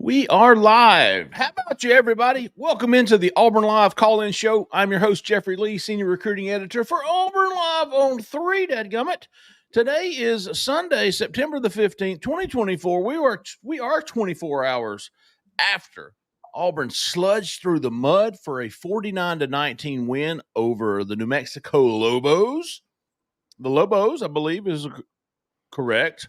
We are live. How about you, everybody? Welcome into the Auburn Live call-in show. I'm your host, Jeffrey Lee, Senior Recruiting Editor for Auburn Live on 3, dadgummit. Today is Sunday, September the 15th, 2024. We are 24 hours after Auburn sludged through the mud for a 49-19 win over the New Mexico Lobos. The Lobos, I believe, is correct.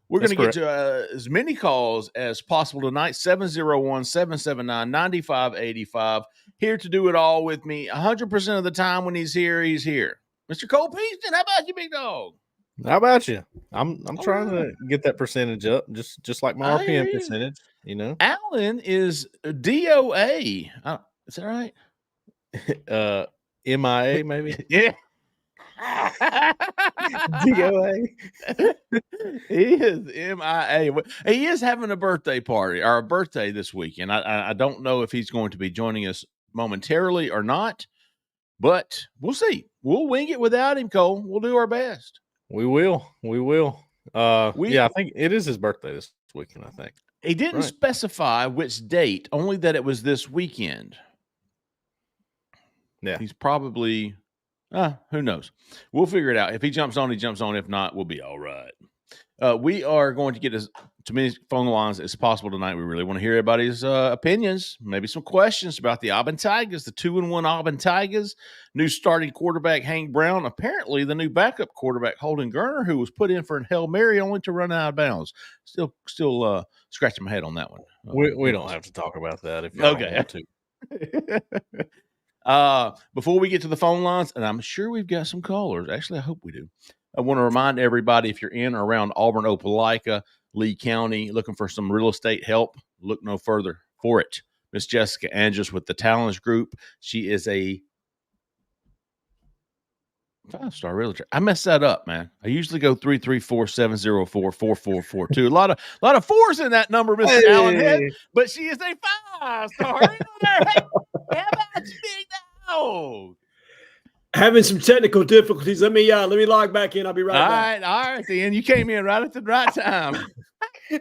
We're going to get to as many calls as possible tonight, 701-779-9585. Here to do it all with me 100% of the time when he's here. Mr. Cole Pinkston, how about you, big dog? How about you? I'm trying to get that percentage up, just like my RPM percentage, you know. Allen is DOA. Is that right? MIA, maybe? Yeah. DOA. He is MIA. He is having a birthday party or a birthday this weekend. I don't know if he's going to be joining us momentarily or not, but we'll see. We'll wing it without him, Cole. We'll do our best. We will. I think it is his birthday this weekend, I think. He didn't specify which date, only that it was this weekend. Yeah. He's probably who knows? We'll figure it out. If he jumps on, he jumps on. If not, we'll be all right. We are going to get as many phone lines as possible tonight. We really want to hear everybody's opinions, maybe some questions about the Auburn Tigers, the 2-1 Auburn Tigers, new starting quarterback Hank Brown, apparently the new backup quarterback Holden Gerner, who was put in for a Hail Mary only to run out of bounds. Still scratching my head on that one. We don't have to talk about that if you don't want to. Before we get to the phone lines, and I'm sure we've got some callers. Actually, I hope we do. I want to remind everybody, if you're in or around Auburn, Opelika, Lee County, looking for some real estate help, look no further for it. Miss Jessica Andrews with the Talents Group. She is a 5-star realtor. I messed that up, man. I usually go 334-704-4442. A lot of fours in that number, Mr. Allen Head, but she is a 5-star realtor. Hey, how about you, big dog? Having some technical difficulties. Let me log back in. I'll be right back. All right, then. You came in right at the right time. We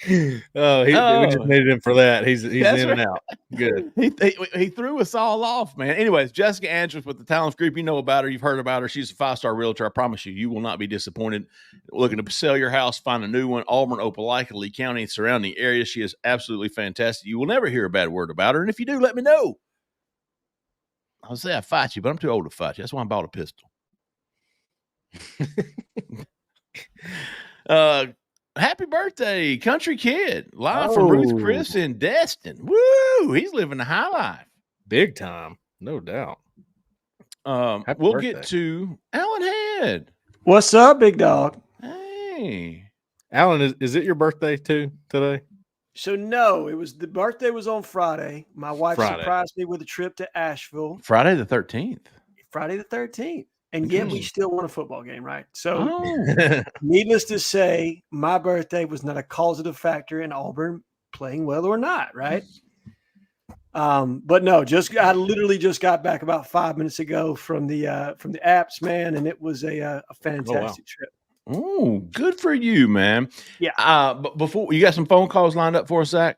just needed him for that. He's in and out. Good. He threw us all off, man. Anyways, Jessica Andrews with the Talents Group. You know about her. You've heard about her. She's a 5-star realtor. I promise you will not be disappointed. Looking to sell your house, find a new one. Auburn, Opelika, Lee County, and surrounding areas. She is absolutely fantastic. You will never hear a bad word about her. And if you do, let me know. I'll say I fight you, but I'm too old to fight you. That's why I bought a pistol. Happy birthday, country kid. Live from Ruth Chris in Destin. Woo! He's living the high life. Big time. No doubt. We'll get to Allen Head. What's up, big dog? Hey. Allen, is it your birthday too today? So no, the birthday was on Friday. My wife surprised me with a trip to Asheville. Friday the 13th. Friday the 13th. And yet we still won a football game, right? So needless to say, my birthday was not a causative factor in Auburn playing well or not, right? But no, I literally just got back about 5 minutes ago from the apps, man, and it was a fantastic trip. Oh, good for you, man. Yeah. But before you got some phone calls lined up for us, Zach?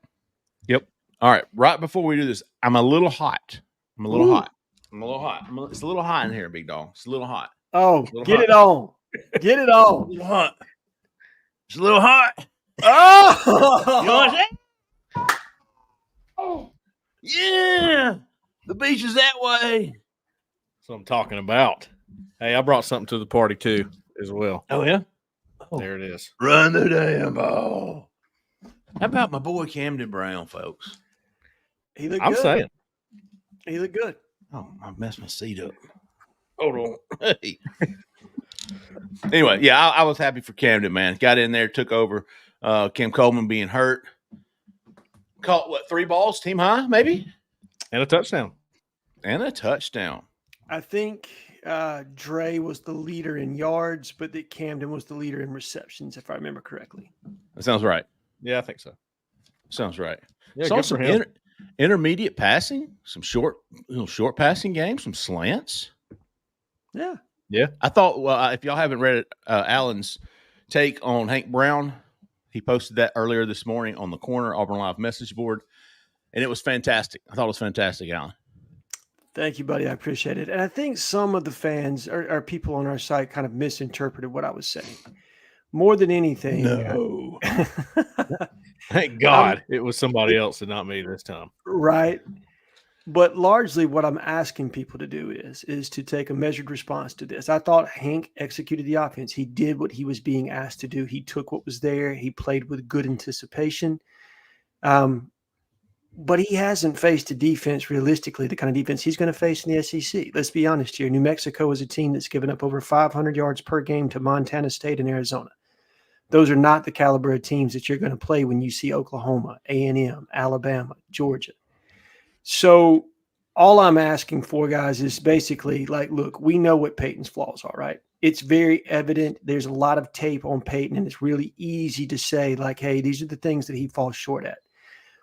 Yep. All right. Right before we do this, I'm a little hot. It's a little hot in here, big dog. It's a little hot. Oh, get it on. Get it on. A little hot. It's a little hot. Oh, you want that? Oh, yeah. The beach is that way. That's what I'm talking about. Hey, I brought something to the party too, as well. Oh, yeah? Oh. There it is. Run the damn ball. How about my boy Camden Brown, folks? He looked I'm good. saying. He looked good. Oh, I messed my seat up. Hold on. Hey. Anyway, yeah, I was happy for Camden, man. Got in there, took over. Kim Coleman being hurt. Caught, 3 balls, team high, maybe? And a touchdown. I think Dre was the leader in yards, but that Camden was the leader in receptions, if I remember correctly. That sounds right. Yeah, I think so. Sounds right. Yeah, Saw good some for him. Intermediate passing, some short passing games, some slants. Yeah. I thought, if y'all haven't read it, Allen's take on Hank Brown, He posted that earlier this morning on the Corner Auburn Live message board, and it was fantastic. I thought it was fantastic, Alan. Thank you, buddy. I appreciate it. And I think some of the fans or people on our site kind of misinterpreted what I was saying. More than anything. No. Thank God it was somebody else and not me this time. Right. But largely what I'm asking people to do is to take a measured response to this. I thought Hank executed the offense. He did what he was being asked to do. He took what was there. He played with good anticipation. But he hasn't faced a defense, realistically, the kind of defense he's going to face in the SEC. Let's be honest here. New Mexico is a team that's given up over 500 yards per game to Montana State and Arizona. Those are not the caliber of teams that you're going to play when you see Oklahoma, A&M, Alabama, Georgia. So all I'm asking for, guys, is basically like, look, we know what Peyton's flaws are, right? It's very evident. There's a lot of tape on Peyton, and it's really easy to say, like, hey, these are the things that he falls short at.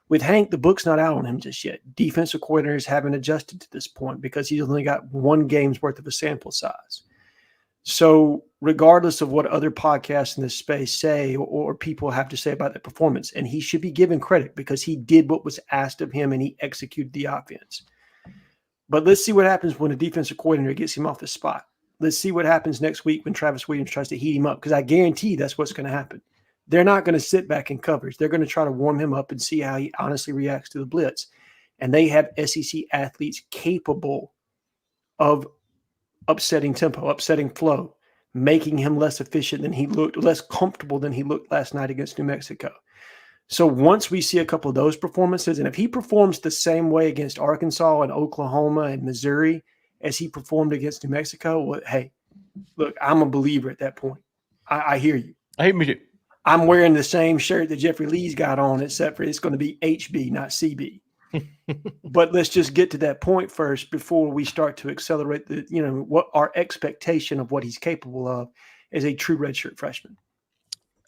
With Hank, the book's not out on him just yet. Defensive coordinators haven't adjusted to this point because he's only got one game's worth of a sample size. So regardless of what other podcasts in this space say or people have to say about that performance, and he should be given credit because he did what was asked of him and he executed the offense. But let's see what happens when a defensive coordinator gets him off the spot. Let's see what happens next week when Travis Williams tries to heat him up, because I guarantee that's what's going to happen. They're not going to sit back in coverage. They're going to try to warm him up and see how he honestly reacts to the blitz. And they have SEC athletes capable of upsetting tempo, upsetting flow, making him less efficient than he looked, less comfortable than he looked last night against New Mexico. So once we see a couple of those performances, and if he performs the same way against Arkansas and Oklahoma and Missouri as he performed against New Mexico, well, hey, look, I'm a believer at that point. I hear you. I hear me too. I'm wearing the same shirt that Jeffrey Lee's got on, except for it's going to be HB, not CB. But let's just get to that point first before we start to accelerate what our expectation of what he's capable of as a true redshirt freshman.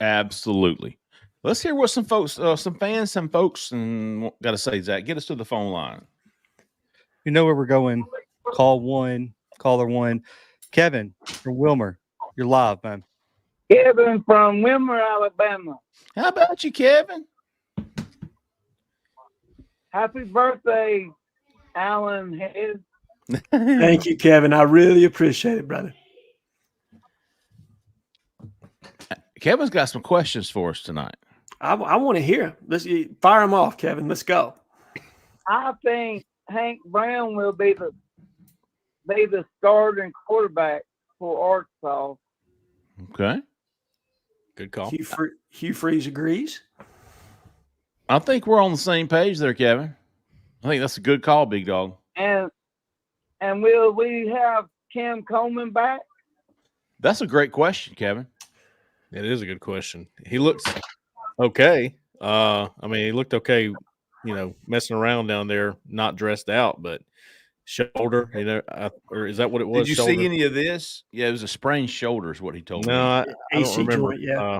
Absolutely. Let's hear what some folks, some fans, some folks, and got to say, Zach, get us to the phone line. You know where we're going. Caller one. Kevin from Wilmer, you're live, man. Kevin from Wilmer, Alabama. How about you, Kevin? Happy birthday, Alan Head. Thank you, Kevin. I really appreciate it, brother. Kevin's got some questions for us tonight. I want to hear. Let's fire them off, Kevin. Let's go. I think Hank Brown will be the starting quarterback for Arkansas. Okay. Good call. Hugh Freeze agrees. I think we're on the same page there, Kevin. I think that's a good call, big dog. And will we have Cam Coleman back? That's a great question, Kevin. It is a good question. He looks okay. He looked okay, messing around down there, not dressed out, but shoulder, or is that what it was? Did you see any of this? Yeah, it was a sprained shoulder is what he told me. No, I don't remember. Joint, yeah.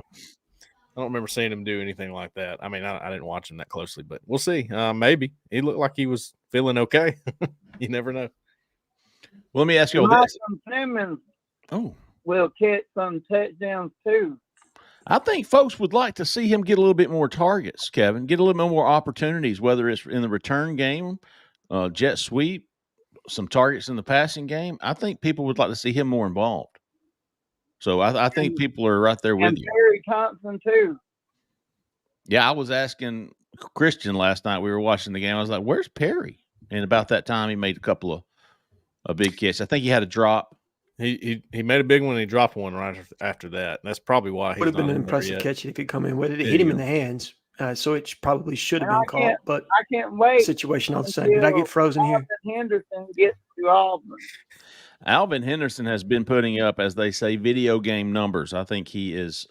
I don't remember seeing him do anything like that. I mean, I didn't watch him that closely, but we'll see. Maybe. He looked like he was feeling okay. You never know. Well, let me ask you this. Simmons will catch some touchdowns too. I think folks would like to see him get a little bit more targets, Kevin, get a little bit more opportunities, whether it's in the return game, jet sweep, some targets in the passing game. I think people would like to see him more involved. So I think people are right there with you. Perry Thompson too. Yeah, I was asking Christian last night. We were watching the game. I was like, "Where's Perry?" And about that time, he made a couple of a big catch. I think he had a drop. He made a big one and he dropped one right after that. That's probably why he would have been an impressive catch if he could come in with it. It hit him in the hands, so it probably should have been caught. But I can't wait. Situation all the same. Did I get frozen here? Henderson gets to Auburn. Alvin Henderson has been putting up, as they say, video game numbers. I think he is.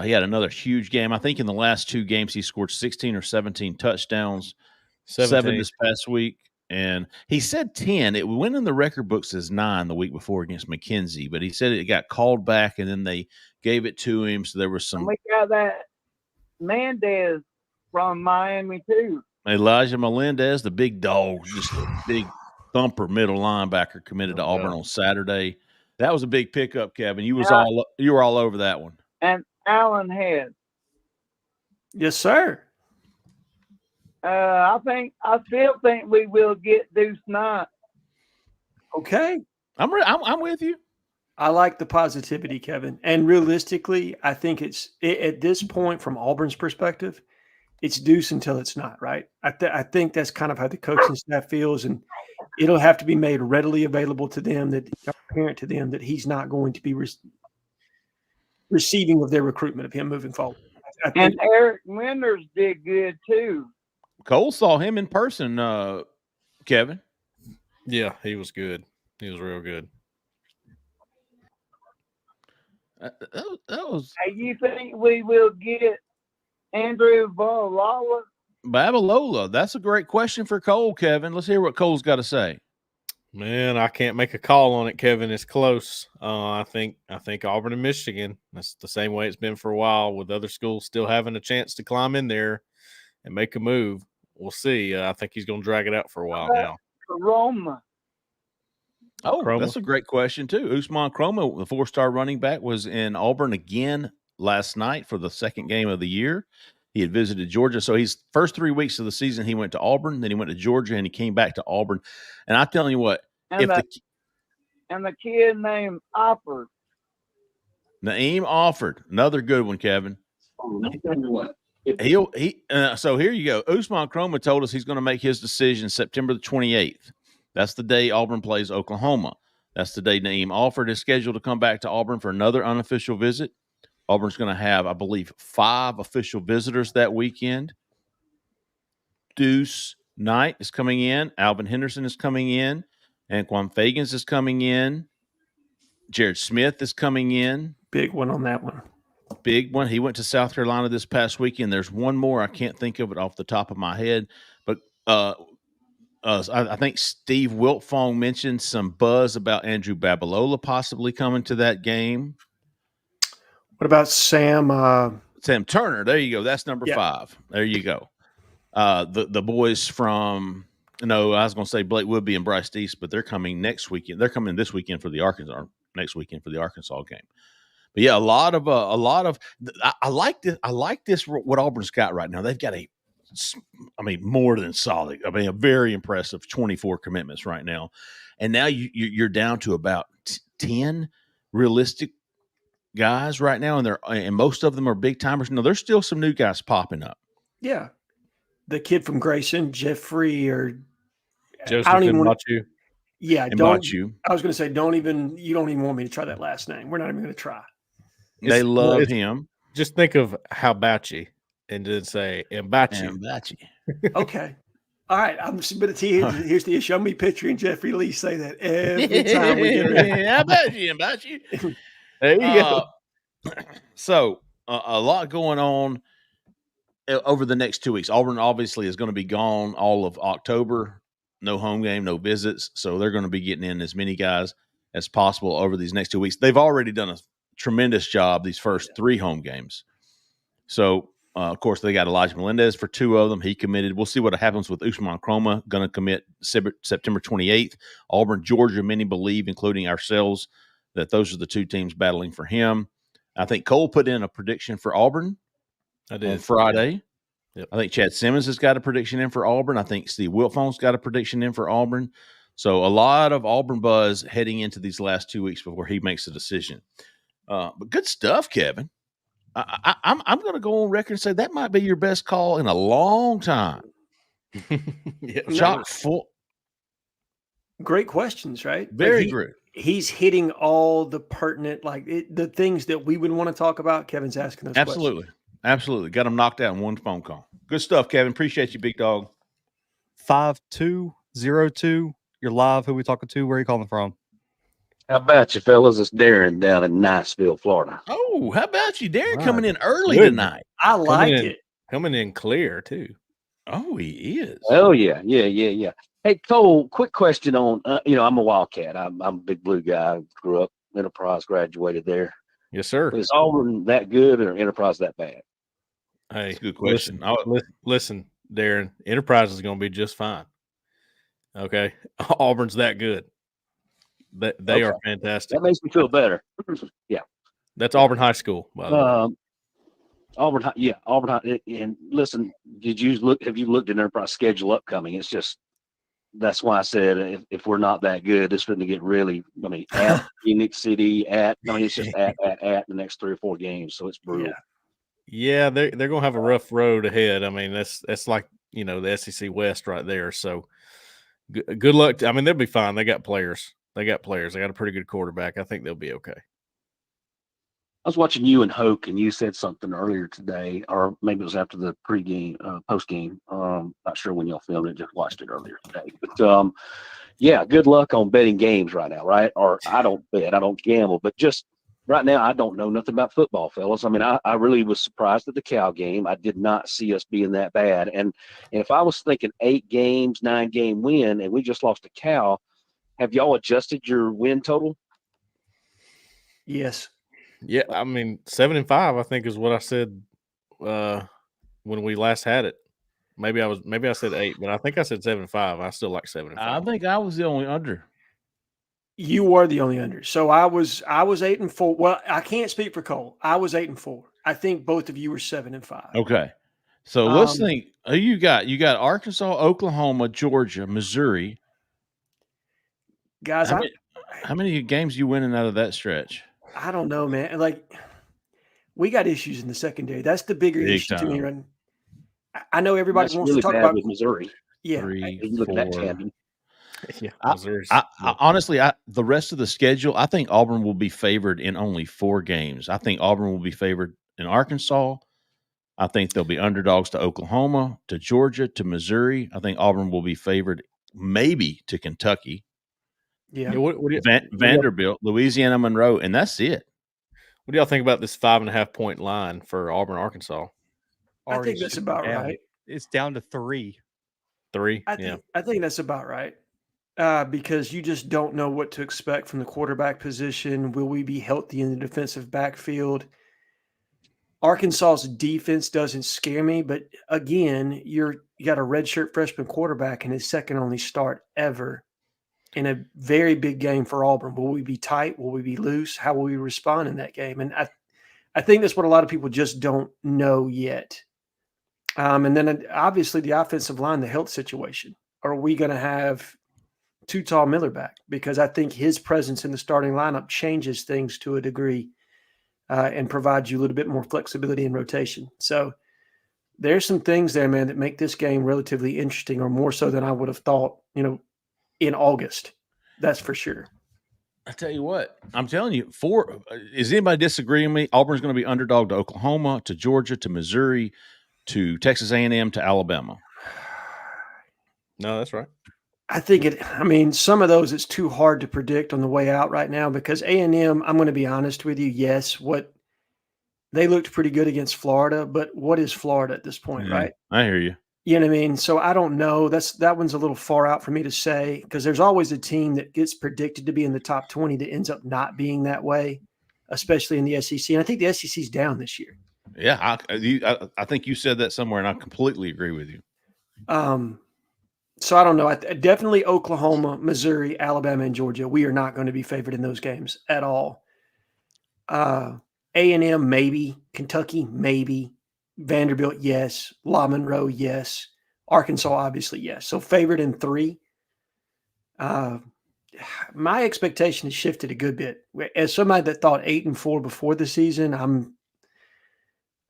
He had another huge game. I think in the last two games he scored 16 or 17 touchdowns, 7 this past week. And he said 10. It went in the record books as 9 the week before against McKenzie, but he said it got called back and then they gave it to him. So there was some. And we got that Mendez from Miami too. Elijah Melendez, the big dog, just a big thumper middle linebacker, committed to Auburn on Saturday. That was a big pickup, Kevin. You were all over that one. And Allen Head. Yes, sir. I still think we will get Deuce Knight. Okay. I'm with you. I like the positivity, Kevin. And realistically, I think it's at this point, from Auburn's perspective, it's Deuce until it's not, right? I think that's kind of how the coaching staff feels, and it'll have to be made readily available to them, that apparent to them, that he's not going to be receiving of their recruitment of him moving forward. And Eric Winters did good too. Cole saw him in person, Kevin. Yeah, he was good. He was real good. That was Hey, you think we will get Andrew Babalola. That's a great question for Cole, Kevin. Let's hear what Cole's got to say. Man, I can't make a call on it, Kevin. It's close. I think Auburn and Michigan. That's the same way it's been for a while, with other schools still having a chance to climb in there and make a move. We'll see. I think he's going to drag it out for a while now. Roma. Oh, Chroma. That's a great question too. Usman Chroma, the 4-star running back, was in Auburn again last night for the second game of the year. He had visited Georgia. So he's first 3 weeks of the season, he went to Auburn, then he went to Georgia, and he came back to Auburn. And I'm telling you what, And the kid named Oppert. Naeem Offord, another good one, Kevin. So here you go. Usman Chroma told us he's going to make his decision September the 28th. That's the day Auburn plays Oklahoma. That's the day Naeem Offord is scheduled to come back to Auburn for another unofficial visit. Auburn's going to have, I believe, 5 official visitors that weekend. Deuce Knight is coming in. Alvin Henderson is coming in. Anquan Fagans is coming in. Jared Smith is coming in. Big one on that one. Big one. He went to South Carolina this past weekend. There's one more. I can't think of it off the top of my head. But I think Steve Wiltfong mentioned some buzz about Andrew Babalola possibly coming to that game. What about Sam Turner? There you go. That's number 5. There you go. The boys from I was going to say Blake Woodby and Bryce Deese, but they're coming next weekend. They're coming this weekend for the Arkansas game. But yeah, a lot of I like this. I like this. What Auburn's got right now. They've got more than solid. A very impressive 24 commitments right now, and now you're down to about 10 realistic guys right now, and most of them are big timers. No, there's still some new guys popping up. Yeah, the kid from Grayson, Jeffrey, or Joseph Mbachu. Yeah, Mbachu. I was going to say, you don't even want me to try that last name. We're not even going to try. They love him. Just think of how Bouchy and then say Mbachu. Okay. All right. Here's the issue. I'm going to be picturing Jeffrey Lee say that every time we get ready. Mbachu. There you go. So a lot going on over the next 2 weeks. Auburn obviously is going to be gone all of October. No home game, no visits. So they're going to be getting in as many guys as possible over these next 2 weeks. They've already done a tremendous job these first 3 home games. So, of course, they got Elijah Melendez for 2 of them. He committed. We'll see what happens with Usman Chroma, going to commit September 28th. Auburn, Georgia, many believe, including ourselves, that those are the 2 teams battling for him. I think Cole put in a prediction for Auburn on Friday. Yep. I think Chad Simmons has got a prediction in for Auburn. I think Steve Wiltfong's got a prediction in for Auburn. So a lot of Auburn buzz heading into these last 2 weeks before he makes a decision. But good stuff, Kevin. I'm going to go on record and say that might be your best call in a long time. Chock full. Great questions, right? Very great. He's hitting all the pertinent, the things that we would want to talk about. Kevin's asking those questions. Absolutely. Got him knocked out in one phone call. Good stuff, Kevin. Appreciate you, big dog. 5202. You're live. Who we talking to? Where are you calling from? How about you, fellas? It's Darren down in Niceville, Florida. Oh, how about you? Darren coming in early tonight. I like it. Coming in clear, too. Oh, he is. Oh, yeah. Hey, Cole, quick question on, I'm a Wildcat. I'm a big blue guy. Grew up, Enterprise, graduated there. Yes, sir. Is Auburn that good or Enterprise that bad? Hey, that's a good question. Listen, Darren, Enterprise is going to be just fine. Okay? Auburn's that good. They are fantastic. That makes me feel better. Yeah. That's Auburn High School, by the way. Auburn High, yeah, Auburn High. And listen, have you looked at Enterprise schedule upcoming? It's just, that's why I said if we're not that good, it's going to get really. I mean, at Phoenix City, it's just at the next 3 or 4 games, so it's brutal. Yeah, they're gonna have a rough road ahead. I mean, that's like the SEC West right there. So good luck. I mean, they'll be fine. They got players. They got a pretty good quarterback. I think they'll be okay. I was watching you and Hoke, and you said something earlier today, or maybe it was after the pregame, postgame. Not sure when y'all filmed it. Just watched it earlier today. But yeah, good luck on betting games right now, right? Or I don't bet, I don't gamble, but just right now, I don't know nothing about football, fellas. I mean, I really was surprised at the Cal game. I did not see us being that bad. And if I was thinking 8 games, 9-game win, and we just lost to Cal, have y'all adjusted your win total? Yes. Yeah, I mean 7-5. I think is what I said when we last had it. Maybe I said 8, but I think I said 7-5. I still like 7-5. I think I was the only under. You were the only under. So I was 8-4. Well, I can't speak for Cole. I was 8-4. I think both of you were 7-5. Okay. So let's think. Who you got? You got Arkansas, Oklahoma, Georgia, Missouri. Guys, how many games you winning out of that stretch? I don't know, man. Like, we got issues in the secondary. That's the bigger issue to me. Right? I know everybody wants to talk about with Missouri. Yeah. 3, you look 4. at that tandem. Yeah, I honestly, the rest of the schedule, I think Auburn will be favored in only 4 games. I think Auburn will be favored in Arkansas. I think they'll be underdogs to Oklahoma, to Georgia, to Missouri. I think Auburn will be favored maybe to Kentucky. Yeah. Vanderbilt, Louisiana Monroe, and that's it. What do y'all think about this 5.5-point line for Auburn, Arkansas? I think that's about right. It's down to 3. 3? I think that's about right. Because you just don't know what to expect from the quarterback position. Will we be healthy in the defensive backfield? Arkansas's defense doesn't scare me, but again, you got a redshirt freshman quarterback in his second only start ever in a very big game for Auburn. Will we be tight? Will we be loose? How will we respond in that game? And I think that's what a lot of people just don't know yet. And then obviously the offensive line, the health situation. Are we going to have Too Tall Miller back? Because I think his presence in the starting lineup changes things to a degree and provides you a little bit more flexibility in rotation. So there's some things there, man, that make this game relatively interesting, or more so than I would have thought, in August. That's for sure. I tell you what, I'm telling you, is anybody disagreeing with me? Auburn's going to be underdog to Oklahoma, to Georgia, to Missouri, to Texas A&M, to Alabama. No, that's right. I think some of those it's too hard to predict on the way out right now because A&M, I'm going to be honest with you, yes, they looked pretty good against Florida, but what is Florida at this point, right? I hear you. You know what I mean? So I don't know. That one's a little far out for me to say because there's always a team that gets predicted to be in the top 20 that ends up not being that way, especially in the SEC. And I think the SEC's down this year. Yeah, I think you said that somewhere, and I completely agree with you. So I don't know. Definitely Oklahoma, Missouri, Alabama, and Georgia. We are not going to be favored in those games at all. A&M, maybe. Kentucky, maybe. Vanderbilt, yes. La Monroe, yes. Arkansas, obviously, yes. So favored in 3. My expectation has shifted a good bit. As somebody that thought 8-4 before the season,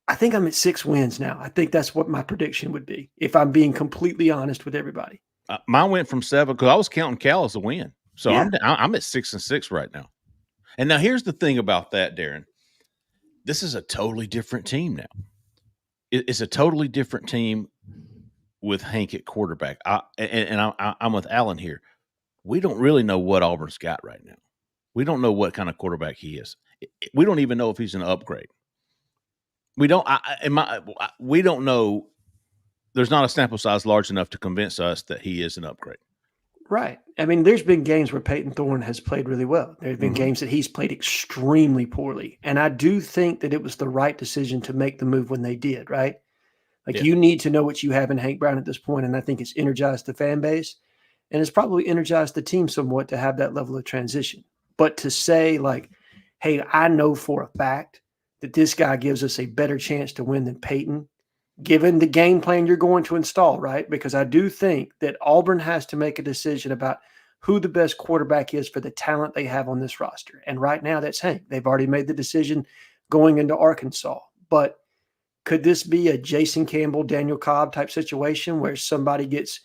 I think I'm at 6 wins now. I think that's what my prediction would be, if I'm being completely honest with everybody. Mine went from 7 because I was counting Cal as a win. So yeah. I'm at 6-6 right now. And now here's the thing about that, Darren. This is a totally different team now. It's a totally different team with Hank at quarterback. I'm with Alan here. We don't really know what Auburn's got right now. We don't know what kind of quarterback he is. We don't even know if he's an upgrade. We don't know. There's not a sample size large enough to convince us that he is an upgrade. Right. I mean, there's been games where Peyton Thorne has played really well. There's been games that he's played extremely poorly. And I do think that it was the right decision to make the move when they did, right? Like you need to know what you have in Hank Brown at this point, and I think it's energized the fan base. And it's probably energized the team somewhat to have that level of transition. But to say like, hey, I know for a fact that this guy gives us a better chance to win than Peyton, given the game plan you're going to install, right? Because I do think that Auburn has to make a decision about who the best quarterback is for the talent they have on this roster. And right now that's Hank. They've already made the decision going into Arkansas. But could this be a Jason Campbell, Daniel Cobb type situation where somebody gets,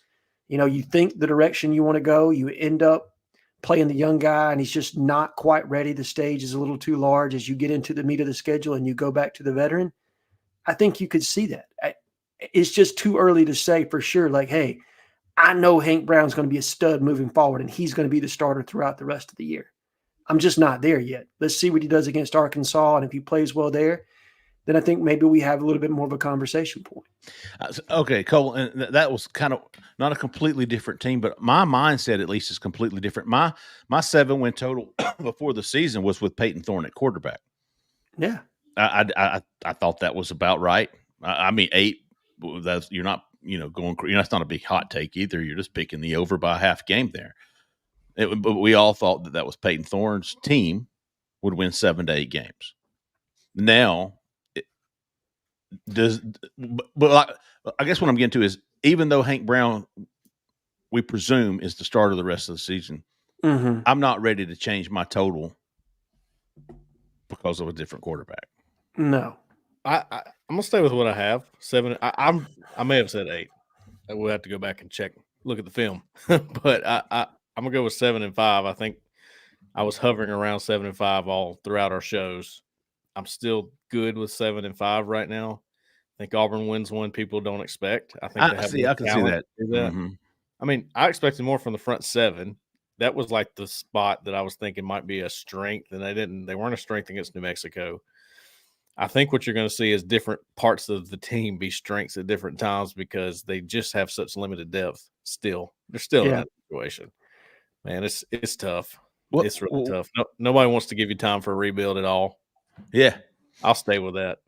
you think the direction you want to go, you end up playing the young guy and he's just not quite ready. The stage is a little too large as you get into the meat of the schedule and you go back to the veteran. I think you could see that. It's just too early to say for sure, like, hey, I know Hank Brown's going to be a stud moving forward and he's going to be the starter throughout the rest of the year. I'm just not there yet. Let's see what he does against Arkansas. And if he plays well there, then I think maybe we have a little bit more of a conversation point. Okay, Cole, and that was kind of not a completely different team, but my mindset at least is completely different. My 7-win total before the season was with Peyton Thorne at quarterback. Yeah, I thought that was about right. I mean, 8. That's you're not going. That's not a big hot take either. You're just picking the over by a half game there. But we all thought that was Peyton Thorne's team would win 7 to 8 games. Now. But I guess what I'm getting to is even though Hank Brown, we presume, is the starter of the rest of the season, I'm not ready to change my total because of a different quarterback. No, I'm gonna stay with what I have. 7. I may have said 8. We'll have to go back and look at the film. But I'm gonna go with 7 and 5. I think I was hovering around 7 and 5 all throughout our shows. I'm still good with 7 and 5 right now. I think Auburn wins one people don't expect. I think they have I can see that. Mm-hmm. I mean, I expected more from the front 7. That was like the spot that I was thinking might be a strength, and they weren't a strength against New Mexico. I think what you're going to see is different parts of the team be strengths at different times because they just have such limited depth still. They're still in that situation. Man, it's tough. It's really tough. Nobody wants to give you time for a rebuild at all. Yeah. I'll stay with that.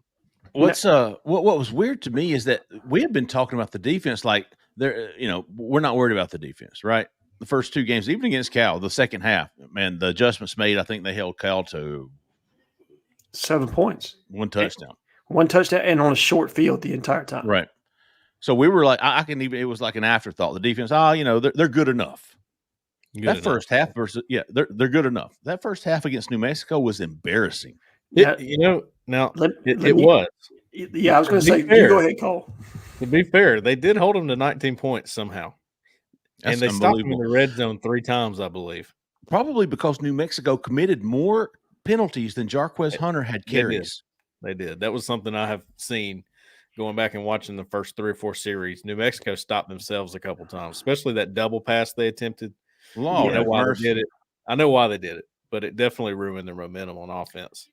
What was weird to me is that we have been talking about the defense like we're not worried about the defense, right? The first 2 games, even against Cal, the second half, man, the adjustments made, I think they held Cal to 7 points. 1 touchdown. 1 touchdown and on a short field the entire time. Right. So we were like, it was like an afterthought. The defense, they're good enough. First half versus, they're good enough. That first half against New Mexico was embarrassing. It was. Yeah, I was going to say, you go ahead, Cole. To be fair, they did hold them to 19 points somehow. And they stopped them in the red zone 3 times, I believe. Probably because New Mexico committed more penalties than Jarquez Hunter had carries. They did. That was something I have seen going back and watching the first 3 or 4 series. New Mexico stopped themselves a couple times, especially that double pass they attempted. I know why they did it. I know why they did it, but it definitely ruined their momentum on offense.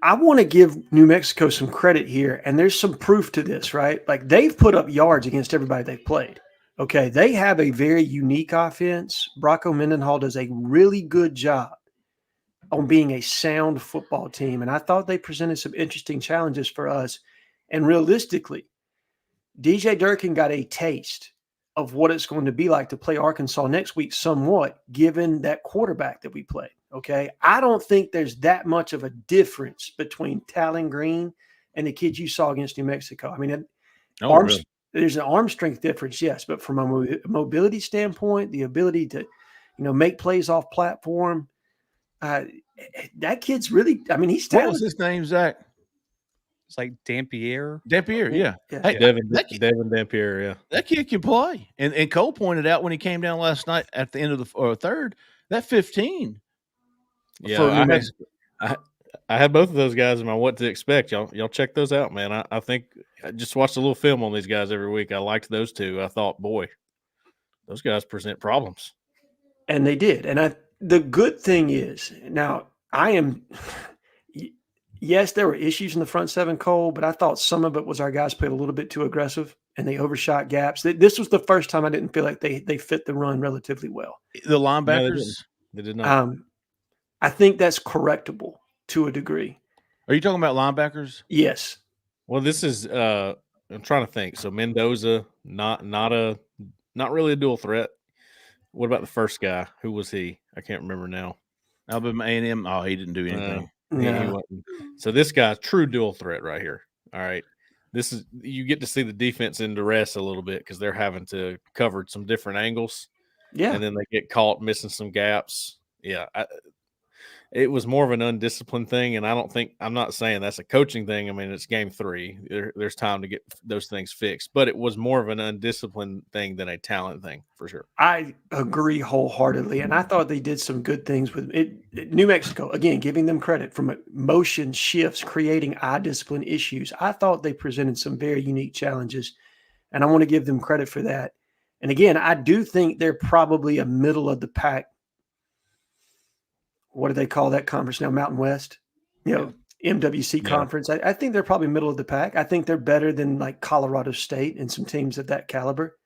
I want to give New Mexico some credit here, and there's some proof to this, right? Like they've put up yards against everybody they've played. Okay, they have a very unique offense. Brocco Mendenhall does a really good job on being a sound football team, and I thought they presented some interesting challenges for us. And realistically, DJ Durkin got a taste of what it's going to be like to play Arkansas next week somewhat, given that quarterback that we played. Okay, I don't think there's that much of a difference between Talon Green and the kids you saw against New Mexico. I mean, really? There's an arm strength difference, yes, but from a mobility standpoint, the ability to, make plays off platform, that kid's really. I mean, he's talented. What was his name, Zach? It's like Dampier. Dampier, yeah. Hey, Devin Dampier, yeah. That kid can play. And Cole pointed out when he came down last night at the end of the third, that 15. Yeah, I had both of those guys in my what to expect. Y'all check those out, man. I think I just watched a little film on these guys every week. I liked those 2. I thought, boy, those guys present problems. And they did. And the good thing is, now yes, there were issues in the front 7, Cole, but I thought some of it was our guys played a little bit too aggressive and they overshot gaps. This was the first time I didn't feel like they fit the run relatively well. The linebackers? No, they did not. I think that's correctable to a degree. Are you talking about linebackers? Yes. Well, this is I'm trying to think. So Mendoza, not really a dual threat. What about the first guy? Who was he? I can't remember now. Alabama A&M. Oh, he didn't do anything. He wasn't. So this guy's true dual threat right here. All right. This is you get to see the defense in duress a little bit because they're having to cover some different angles. Yeah. And then they get caught missing some gaps. Yeah. It was more of an undisciplined thing. And I'm not saying that's a coaching thing. I mean, it's game 3. There's time to get those things fixed. But it was more of an undisciplined thing than a talent thing for sure. I agree wholeheartedly. And I thought they did some good things with it. New Mexico, again, giving them credit from motion shifts, creating eye discipline issues. I thought they presented some very unique challenges. And I want to give them credit for that. And again, I do think they're probably a middle of the pack. What do they call that conference now? Mountain West, MWC conference. I think they're probably middle of the pack. I think they're better than like Colorado State and some teams of that caliber.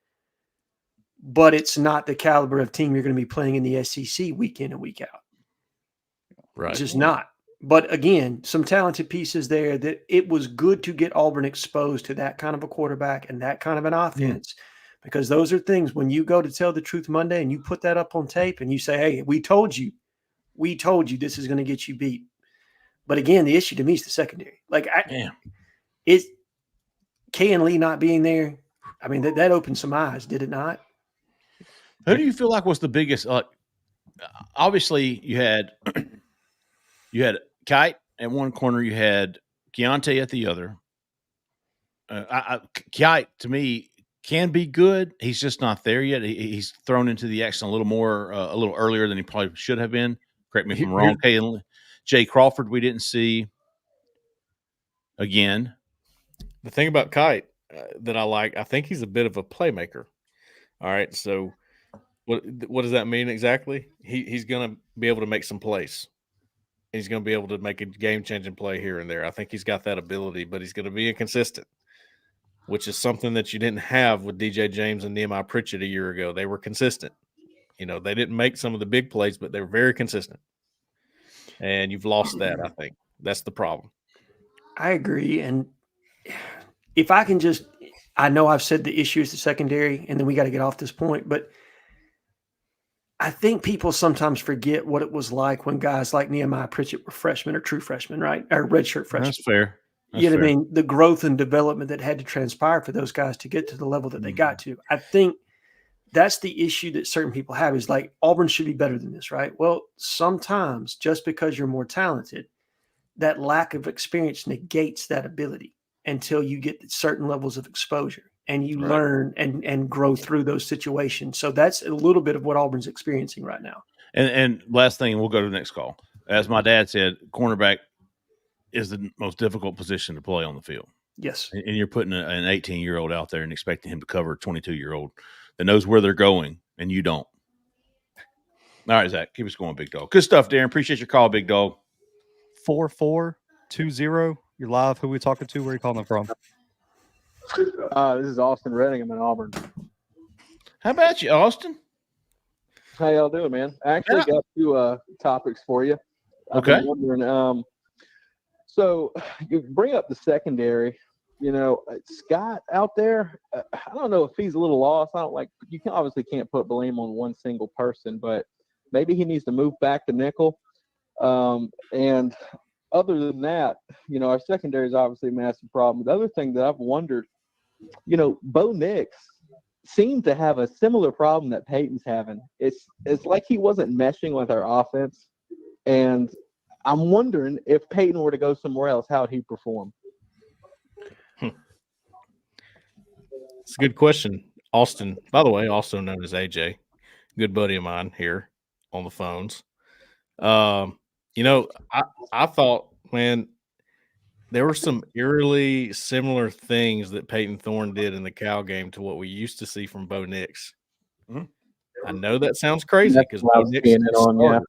But it's not the caliber of team you're going to be playing in the SEC week in and week out. Right. It's just not. But again, some talented pieces there that it was good to get Auburn exposed to that kind of a quarterback and that kind of an offense. Because those are things when you go to tell the truth Monday and you put that up on tape and you say, hey, we told you this is going to get you beat. But again, the issue to me is the secondary. Like, is Kay and Lee not being there? I mean, that opened some eyes, did it not? Who do you feel like was the biggest? Obviously, you had Kite at one corner, you had Keontae at the other. Kite, to me, can be good. He's just not there yet. He's thrown into the action a little earlier than he probably should have been. Correct me if I'm wrong. Jay Crawford, we didn't see again. The thing about Kite that I like, I think he's a bit of a playmaker. All right, so what does that mean exactly? He's going to be able to make some plays. He's going to be able to make a game-changing play here and there. I think he's got that ability, but he's going to be inconsistent, which is something that you didn't have with DJ James and Nehemiah Pritchett a year ago. They were consistent. They didn't make some of the big plays, but they were very consistent. And you've lost that, I think. That's the problem. I agree. And if I can I know I've said the issue is the secondary, and then we got to get off this point, but I think people sometimes forget what it was like when guys like Nehemiah Pritchett were freshmen or true freshmen, right? Or redshirt freshmen. That's fair. What I mean? The growth and development that had to transpire for those guys to get to the level that they got to. I think that's the issue that certain people have is like Auburn should be better than this, right? Well, sometimes just because you're more talented, that lack of experience negates that ability until you get certain levels of exposure and you learn and grow through those situations. So that's a little bit of what Auburn's experiencing right now. And last thing, we'll go to the next call. As my dad said, cornerback is the most difficult position to play on the field. Yes. And you're putting an 18-year-old out there and expecting him to cover a 22-year-old that knows where they're going, and you don't. All right, Zach, keep us going, big dog. Good stuff, Darren. Appreciate your call, big dog. 4420. You're live. Who are we talking to? Where are you calling from? This is Austin Redding. I'm in Auburn. How about you, Austin? How y'all doing, man? I actually got 2 topics for you. Okay. I'm wondering, so you bring up the secondary. Scott out there, I don't know if he's a little lost. You obviously can't put blame on one single person, but maybe he needs to move back to nickel. And other than that, our secondary is obviously a massive problem. The other thing that I've wondered, Bo Nix seemed to have a similar problem that Peyton's having. It's like he wasn't meshing with our offense. And I'm wondering if Peyton were to go somewhere else, how would he perform? It's a good question. Austin, by the way, also known as AJ, good buddy of mine here on the phones. I thought, man, there were some eerily similar things that Peyton Thorne did in the Cal game to what we used to see from Bo Nix. Mm-hmm. I know that sounds crazy because Bo Nix is a starter.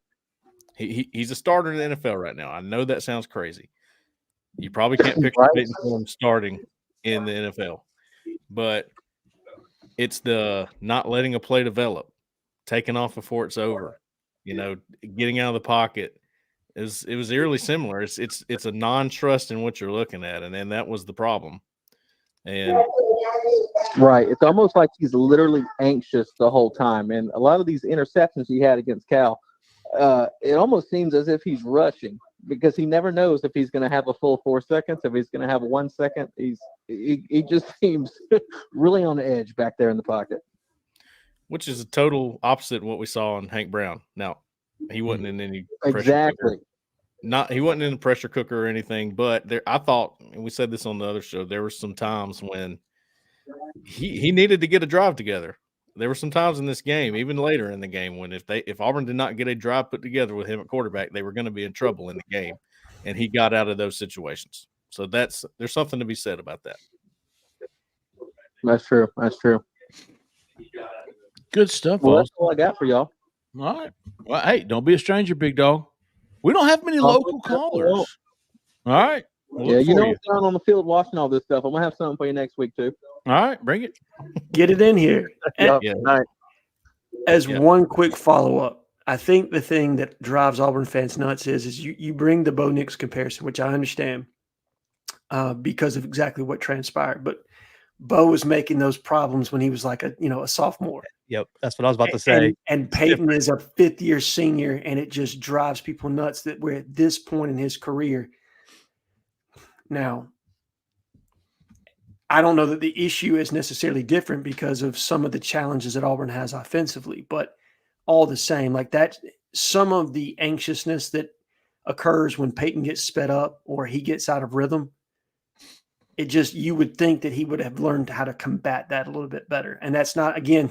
He's a starter in the NFL right now. I know that sounds crazy. You probably can't picture Peyton Thorne starting in the NFL. But it's the not letting a play develop, taking off before it's over, getting out of the pocket. It was eerily similar. It's a non-trust in what you're looking at, and then that was the problem. And right, it's almost like he's literally anxious the whole time. And a lot of these interceptions he had against Cal, it almost seems as if he's rushing. because he never knows if he's going to have a full 4 seconds, if he's going to have 1 second. He just seems really on the edge back there in the pocket. Which is a total opposite of what we saw in Hank Brown. Now, he wasn't in any pressure Exactly. cooker. He wasn't in a pressure cooker or anything, but I thought, and we said this on the other show, there were some times when he needed to get a drive together. There were some times in this game, even later in the game, when if Auburn did not get a drive put together with him at quarterback, they were going to be in trouble in the game, and he got out of those situations. So there's something to be said about that. That's true. That's true. Good stuff. Well, that's all I got for y'all. All right. Well, hey, don't be a stranger, big dog. We don't have many local callers. All right. We'll Yeah, look you for know I'm down on the field watching all this stuff. I'm gonna have something for you next week too. All right, bring it. Get it in here. Yep. Yeah. Nice. As one quick follow-up, I think the thing that drives Auburn fans nuts is you bring the Bo Nix comparison, which I understand because of exactly what transpired. But Bo was making those problems when he was like a sophomore. Yep, that's what I was about to say. And Peyton is a fifth-year senior, and it just drives people nuts that we're at this point in his career. Now, I don't know that the issue is necessarily different because of some of the challenges that Auburn has offensively, but all the same, like that, some of the anxiousness that occurs when Peyton gets sped up or he gets out of rhythm, you would think that he would have learned how to combat that a little bit better. And that's not, again,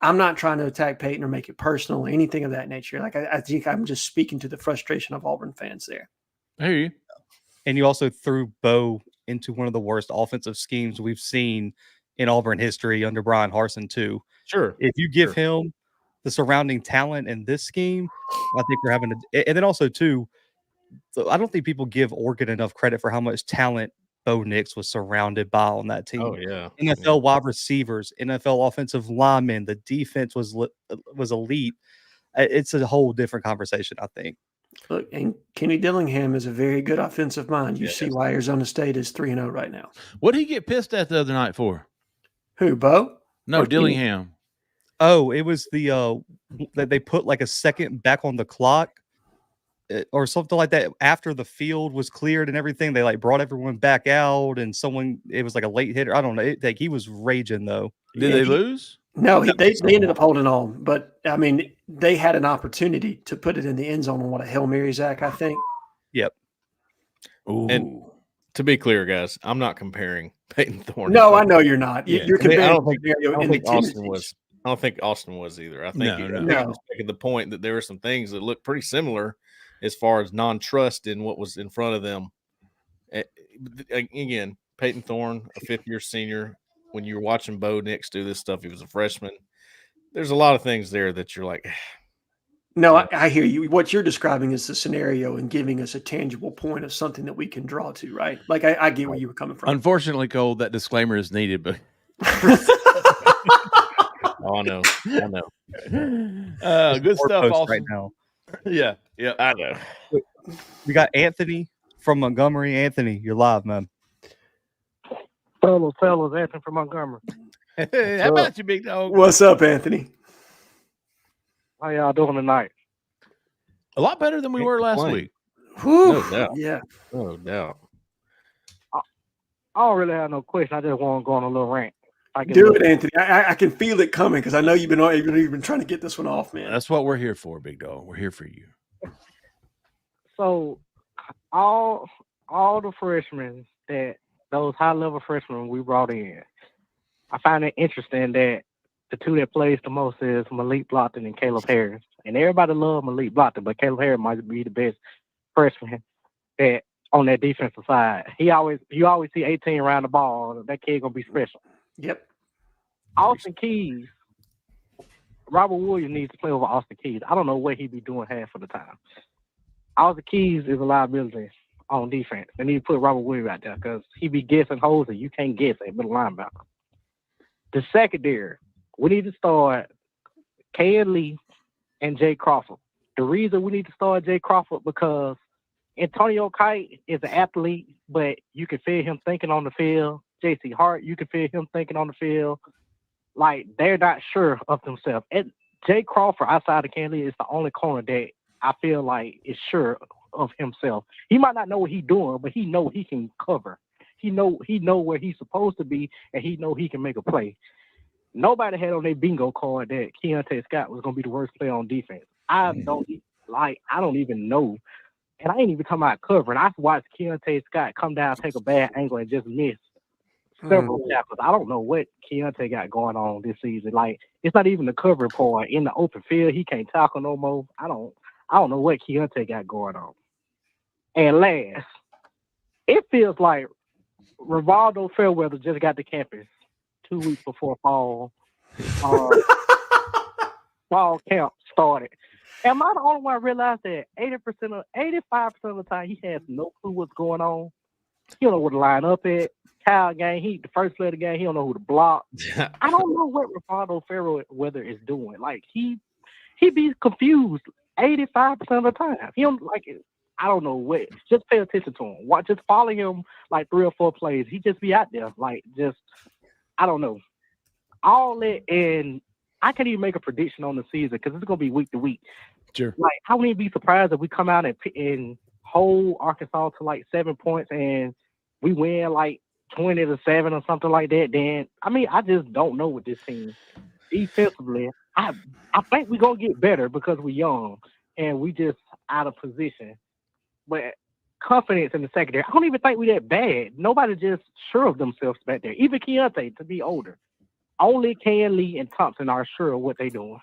I'm not trying to attack Peyton or make it personal or anything of that nature. Like I think I'm just speaking to the frustration of Auburn fans there. I hear you. And you also threw Bo into one of the worst offensive schemes we've seen in Auburn history under Brian Harsin too. Sure. If you give him the surrounding talent in this scheme, I think we're having to. And then also too, I don't think people give Oregon enough credit for how much talent Bo Nix was surrounded by on that team. Oh yeah. NFL wide receivers, NFL offensive linemen, the defense was elite. It's a whole different conversation, I think. Look, and Kenny Dillingham is a very good offensive mind. You see why Arizona State is 3-0 right now. What did he get pissed at the other night for? Who, Bo? No, Or Dillingham. Kenny? Oh, it was the that they put like a second back on the clock or something like that after the field was cleared and everything. They like brought everyone back out, and it was like a late hitter. I don't know. He was raging though. Did they lose? No, they ended up holding on. But, I mean, they had an opportunity to put it in the end zone on a Hail Mary, Zach, I think. Yep. Ooh. And to be clear, guys, I'm not comparing Peyton Thorne. No, I know you're not. Yeah. You're comparing I don't think Austin was. I don't think Austin was either. I think No. he was making the point that there were some things that looked pretty similar as far as non-trust in what was in front of them. Again, Peyton Thorne, a fifth-year senior. When you're watching Bo Nix do this stuff, he was a freshman. There's a lot of things there that you're like. No, I hear you. What you're describing is the scenario and giving us a tangible point of something that we can draw to, right? Like I get where you were coming from. Unfortunately, Cole, that disclaimer is needed, but Oh, I know. good stuff. Awesome. Right now. Yeah, I know. We got Anthony from Montgomery. Anthony, you're live, man. Fellas, Anthony from Montgomery. Hey, how about you, big dog? What's up, Anthony? How y'all doing tonight? A lot better than we were last week. Whew. No doubt. Yeah. No doubt. I don't really have no question. I just want to go on a little rant. Do it, Anthony. I can feel it coming because I know you've been trying to get this one off, man. That's what we're here for, big dog. We're here for you. So, all the freshmen those high-level freshmen we brought in, I find it interesting that the two that plays the most is Malik Blockton and Caleb Harris. And everybody loves Malik Blockton, but Caleb Harris might be the best freshman that on that defensive side. You always see 18 around the ball. That kid gonna be special. Yep. Austin Keys, Robert Williams needs to play over Austin Keys. I don't know what he be doing half of the time. Austin Keys is a liability on defense. They need to put Robert Williams out there because he be guessing holes that you can't guess at middle linebacker. The secondary, we need to start K.N. Lee and Jay Crawford. The reason we need to start Jay Crawford because Antonio Kite is an athlete, but you can feel him thinking on the field. J.C. Hart, you can feel him thinking on the field. Like, they're not sure of themselves. And Jay Crawford, outside of K.N. Lee, is the only corner that I feel like is sure of himself. He might not know what he's doing, but he know he can cover. He know where he's supposed to be, and he know he can make a play. Nobody had on their bingo card that Keontae Scott was going to be the worst player on defense. I don't even know. And I ain't even talking about covering. I've watched Keontae Scott come down, take a bad angle, and just miss several tackles. I don't know what Keontae got going on this season. Like, it's not even the covering part. In the open field, he can't tackle no more. I don't know what Keontae got going on. And last, it feels like Rivaldo Fairweather just got to campus 2 weeks before fall camp started. Am I the only one realized that 85% of the time he has no clue what's going on? He don't know where to line up at. Kyle game, the first play of the game, he don't know who to block. I don't know what Rivaldo Fairweather is doing. Like, he be confused 85% of the time. He don't like it. I don't know what. Just pay attention to him. Just follow him like 3 or 4 plays. He just be out there. Like, just, I don't know. All that, and I can't even make a prediction on the season because it's going to be week to week. Sure. Like, I wouldn't even be surprised if we come out and hold Arkansas to like 7 points and we win like 20-7 or something like that. Then, I mean, I just don't know with this team. Defensively, I think we're going to get better because we're young and we just out of position. But confidence in the secondary, I don't even think we're that bad. Nobody just sure of themselves back there. Even Keontae, to be older. Only Ken Lee and Thompson are sure of what they're doing.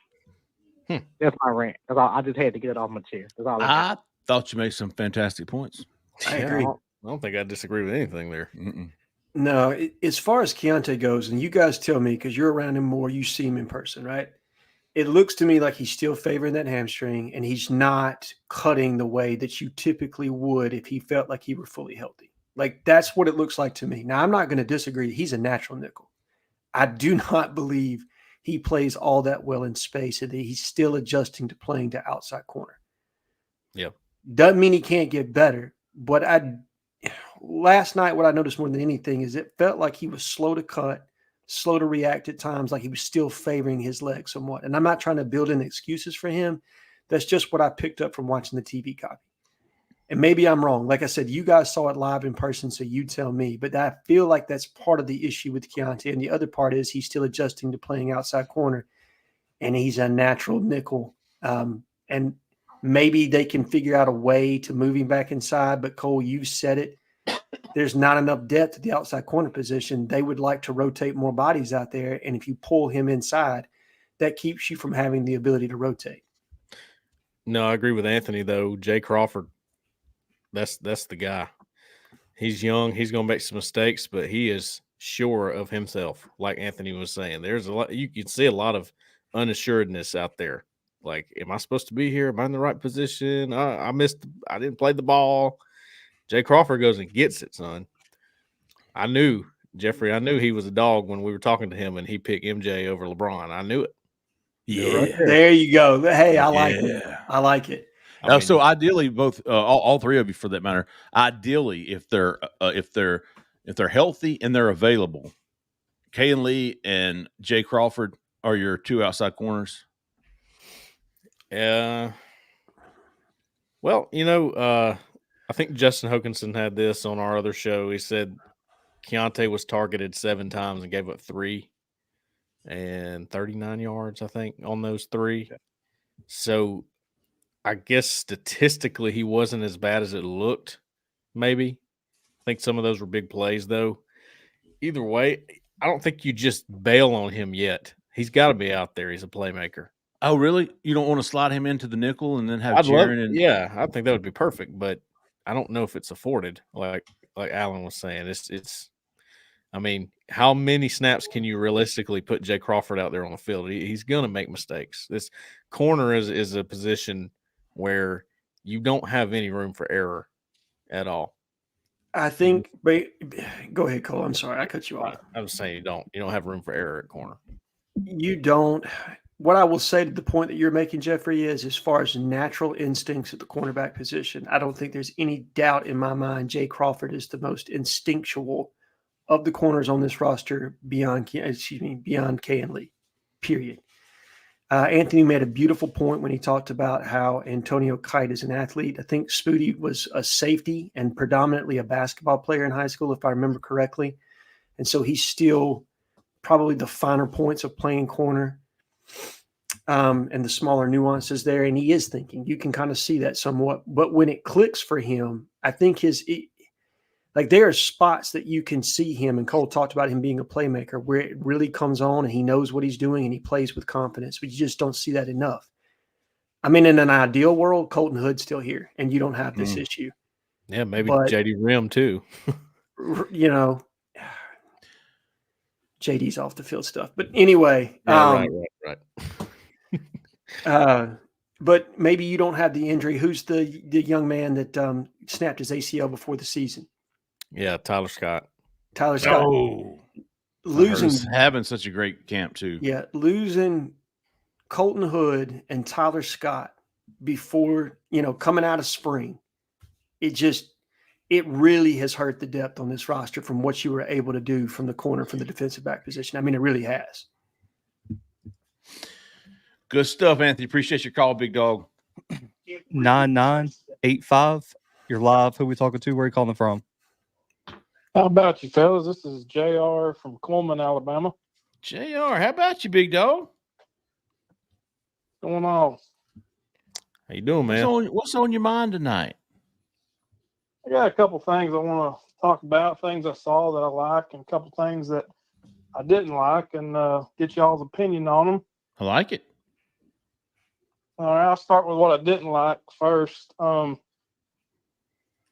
That's my rant. That's all. I just had to get it off my chest. That's all I thought you made some fantastic points. I agree. I don't think I disagree with anything there. No, as far as Keontae goes, and you guys tell me because you're around him more, you see him in person, right? It looks to me like he's still favoring that hamstring, and he's not cutting the way that you typically would if he felt like he were fully healthy. Like, that's what it looks like to me. Now, I'm not going to disagree. He's a natural nickel. I do not believe he plays all that well in space and that he's still adjusting to playing to outside corner. Yeah. Doesn't mean he can't get better, but last night what I noticed more than anything is it felt like he was slow to cut, slow to react at times, like he was still favoring his leg somewhat. And I'm not trying to build in excuses for him. That's just what I picked up from watching the TV copy. And maybe I'm wrong. Like I said, you guys saw it live in person, so you tell me. But I feel like that's part of the issue with Keontae. And the other part is he's still adjusting to playing outside corner, and he's a natural nickel. And maybe they can figure out a way to move him back inside. But, Cole, you said it. There's not enough depth at the outside corner position. They would like to rotate more bodies out there. And if you pull him inside, that keeps you from having the ability to rotate. No, I agree with Anthony, though. Jay Crawford, that's the guy. He's young. He's going to make some mistakes, but he is sure of himself, like Anthony was saying. There's a lot. You can see a lot of unassuredness out there. Like, am I supposed to be here? Am I in the right position? I didn't play the ball. Jay Crawford goes and gets it, son. I knew he was a dog when we were talking to him and he picked MJ over LeBron. I knew it. Yeah. Right there you go. Hey, I like it. I like it. So ideally, both all 3 of you, for that matter, ideally, if they're healthy and they're available, Kayan Lee and Jay Crawford are your 2 outside corners. Well, I think Justin Hokanson had this on our other show. He said Keontae was targeted 7 times and gave up 3 and 39 yards, I think, on those 3. So I guess statistically he wasn't as bad as it looked, maybe. I think some of those were big plays, though. Either way, I don't think you just bail on him yet. He's got to be out there. He's a playmaker. Oh, really? You don't want to slide him into the nickel and then have Jaron? Yeah, I think that would be perfect, but I don't know if it's afforded, like Alan was saying. It's. I mean, how many snaps can you realistically put Jay Crawford out there on the field? He's going to make mistakes. This corner is a position where you don't have any room for error at all. I think – go ahead, Cole. I'm sorry. I cut you off. I was saying you don't have room for error at corner. You don't – what I will say to the point that you're making, Jeffrey, is as far as natural instincts at the cornerback position, I don't think there's any doubt in my mind Jay Crawford is the most instinctual of the corners on this roster beyond Kayan Lee, period. Anthony made a beautiful point when he talked about how Antonio Kite is an athlete. I think Spooty was a safety and predominantly a basketball player in high school, if I remember correctly. And so he's still probably the finer points of playing corner and the smaller nuances there. And he is thinking. You can kind of see that somewhat. But when it clicks for him, I think there are spots that you can see him, and Cole talked about him being a playmaker, where it really comes on and he knows what he's doing and he plays with confidence, but you just don't see that enough. I mean, in an ideal world, Colton Hood's still here and you don't have this issue. Yeah, maybe But, JD Rim too. JD's off the field stuff. But anyway. Yeah, right. But maybe you don't have the injury. Who's the young man that snapped his ACL before the season? Yeah, Tyler Scott. Oh, Losing having such a great camp too. Yeah, losing Colton Hood and Tyler Scott before, coming out of spring. It really has hurt the depth on this roster from what you were able to do from the corner, from the defensive back position. I mean, it really has. Good stuff, Anthony. Appreciate your call, big dog. 9985. You're live. Who we talking to? Where are you calling from? How about you, fellas? This is JR from Coleman, Alabama. JR, how about you, big dog? What's going on? How you doing, man? What's on your mind tonight? I got a couple things I want to talk about, things I saw that I like, and a couple things that I didn't like, and get y'all's opinion on them. I like it. All right, I'll start with what I didn't like first.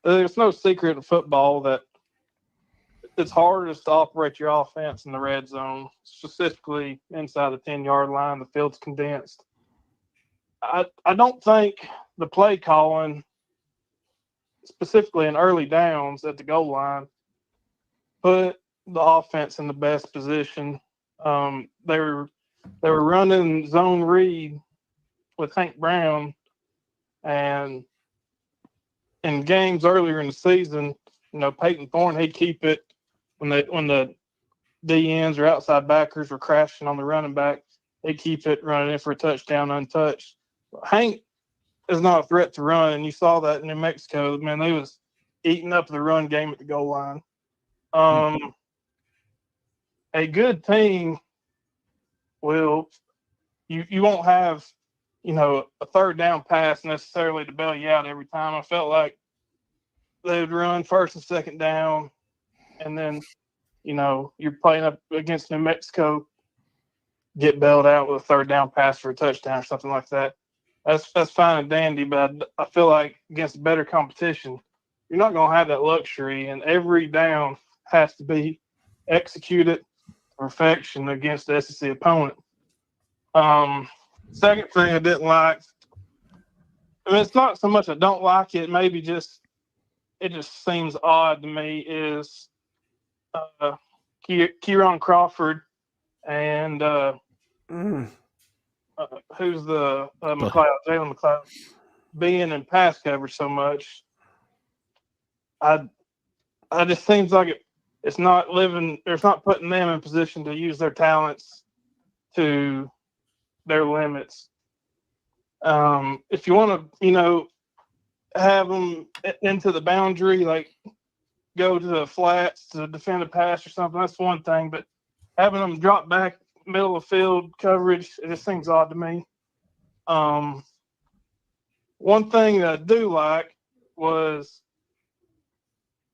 There's no secret in football that it's hardest to operate your offense in the red zone, specifically inside the 10-yard line. The field's condensed. I don't think the play calling, specifically in early downs at the goal line, put the offense in the best position. They were running zone read with Hank Brown, and in games earlier in the season, Peyton Thorne, he'd keep it when the DNs or outside backers were crashing on the running back, they'd keep it running in for a touchdown untouched. Hank is not a threat to run, and you saw that in New Mexico. Man, they was eating up the run game at the goal line. A good team will you won't have a third down pass necessarily to bail you out every time. I felt like they would run first and second down, and then you're playing up against New Mexico, get bailed out with a third down pass for a touchdown or something like that. That's fine and dandy, but I feel like against better competition, you're not going to have that luxury, and every down has to be executed to perfection against the SEC opponent. Second thing I didn't like, it's not so much I don't like it, maybe it just seems odd to me, is Kieron Crawford and who's the Jalen McLeod being in pass coverage so much. I just seems like it's not putting them in position to use their talents to their limits. If you want to, have them into the boundary, like go to the flats to defend a pass or something, that's one thing. But having them drop back middle of field coverage, it just seems odd to me. One thing that I do like was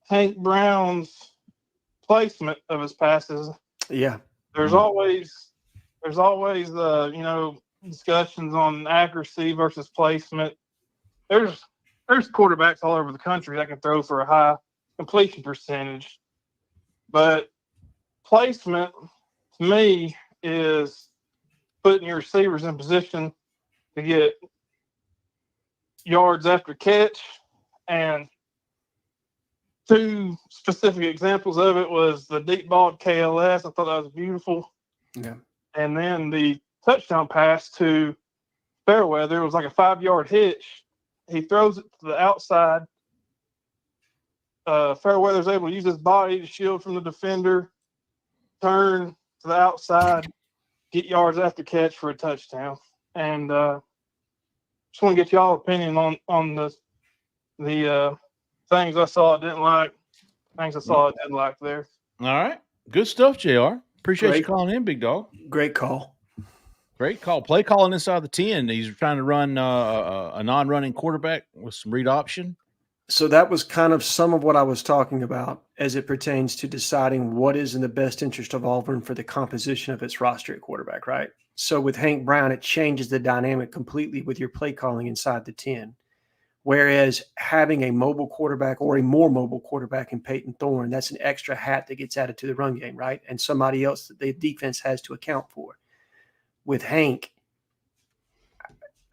Hank Brown's placement of his passes. Yeah. There's always discussions on accuracy versus placement. There's quarterbacks all over the country that can throw for a high completion percentage, but placement to me is putting your receivers in position to get yards after catch. And two specific examples of it was the deep ball at KLS. I thought that was beautiful. Yeah. And then the touchdown pass to Fairweather, it was like a 5-yard hitch. He throws it to the outside. Fairweather's able to use his body to shield from the defender, turn to the outside, get yards after catch for a touchdown. and just want to get y'all opinion on the things I saw I didn't like, things I saw I didn't like there. All right. Good stuff, JR. Appreciate you Great. calling in, big dog. Great call. Great call. Play calling inside the 10. He's trying to run a non-running quarterback with some read option. So that was kind of some of what I was talking about as it pertains to deciding what is in the best interest of Auburn for the composition of its roster at quarterback, right? So with Hank Brown, it changes the dynamic completely with your play calling inside the 10. Whereas having a mobile quarterback or a more mobile quarterback in Peyton Thorne, that's an extra hat that gets added to the run game, right? And somebody else that the defense has to account for. With Hank,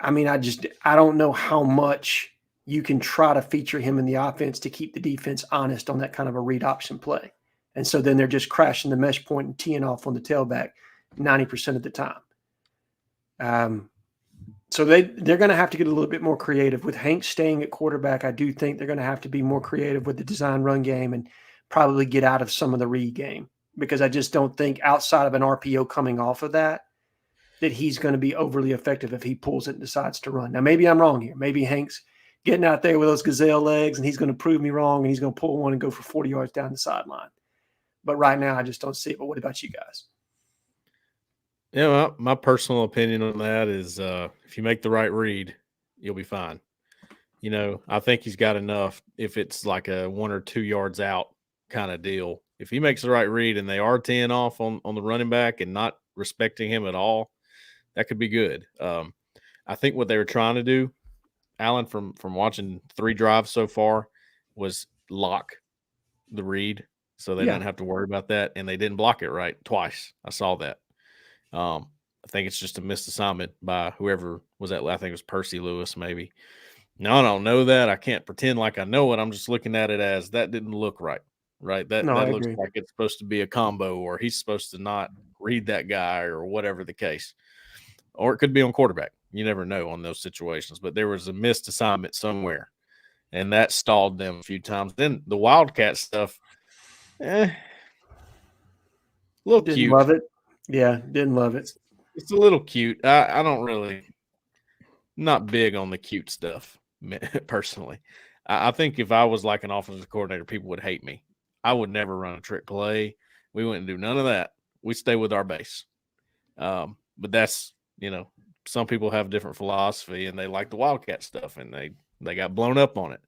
I mean, I don't know how much you can try to feature him in the offense to keep the defense honest on that kind of a read option play. And so then they're just crashing the mesh point and teeing off on the tailback 90% of the time. So they're going to have to get a little bit more creative. With Hank staying at quarterback, I do think they're going to have to be more creative with the design run game and probably get out of some of the read game, because I just don't think outside of an RPO coming off of that he's going to be overly effective if he pulls it and decides to run. Now, maybe I'm wrong here. Maybe Hank's getting out there with those gazelle legs and he's going to prove me wrong and he's going to pull one and go for 40 yards down the sideline. But right now, I just don't see it. But what about you guys? Yeah, well, my personal opinion on that is if you make the right read, you'll be fine. You know, I think he's got enough if it's like a 1 or 2 yards out kind of deal. If he makes the right read and they are teeing off on the running back and not respecting him at all, that could be good. I think what they were trying to do, Alan, from watching 3 drives so far, was lock the read so they didn't have to worry about that, and they didn't block it right twice. I saw that. I think it's just a missed assignment by whoever was that. I think it was Percy Lewis, maybe. No, I don't know that. I can't pretend like I know it. I'm just looking at it as that didn't look right. Right? That looks like it's supposed to be a combo, or he's supposed to not read that guy, or whatever the case. Or it could be on quarterback. You never know on those situations. But there was a missed assignment somewhere, and that stalled them a few times. Then the Wildcat stuff, little Didn't cute. love it. Yeah, didn't love it. It's a little cute. I don't really, not big on the cute stuff personally. I think if I was like an offensive coordinator, people would hate me. I would never run a trick play. We wouldn't do none of that. We stay with our base. But that's, you know, some people have different philosophy and they like the Wildcat stuff and they got blown up on it.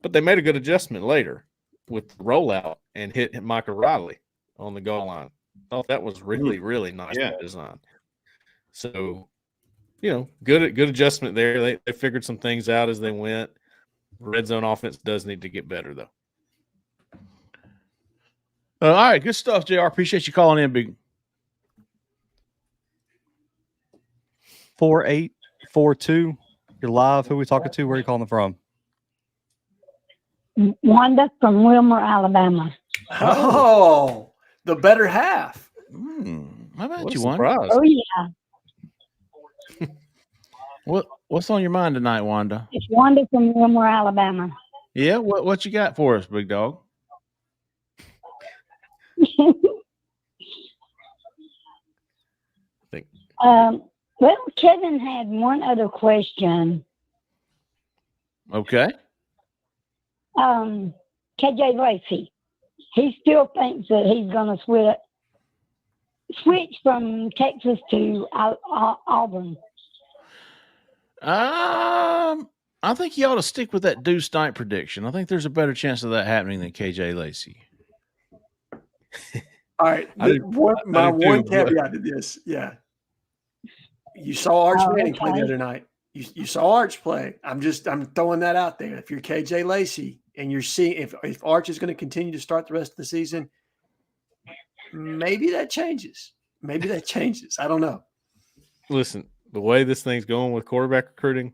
But they made a good adjustment later with the rollout and hit Michael Riley on the goal line. I thought that was really, really nice design. So, you know, good adjustment there. They figured some things out as they went. Red zone offense does need to get better, though. All right, good stuff, JR. Appreciate you calling in, big. 4842. You're live. Who are we talking to? Where are you calling from? Wanda from Wilmer, Alabama. Oh, the better half. How about What a you, Wanda? surprise. Oh, yeah. What's on your mind tonight, Wanda? It's Wanda from Wilmer, Alabama. Yeah, what you got for us, big dog? Well, Kevin had one other question. Okay. KJ Lacey, he still thinks that he's going to switch from Texas to Auburn. I think he ought to stick with that Deuce Knight prediction. I think there's a better chance of that happening than KJ Lacey. All right. My one caveat to this, you saw Arch Manning play the other night. You saw Arch play. I'm throwing that out there. If you're KJ Lacey and you're seeing if Arch is going to continue to start the rest of the season, maybe that changes. I don't know. Listen, the way this thing's going with quarterback recruiting,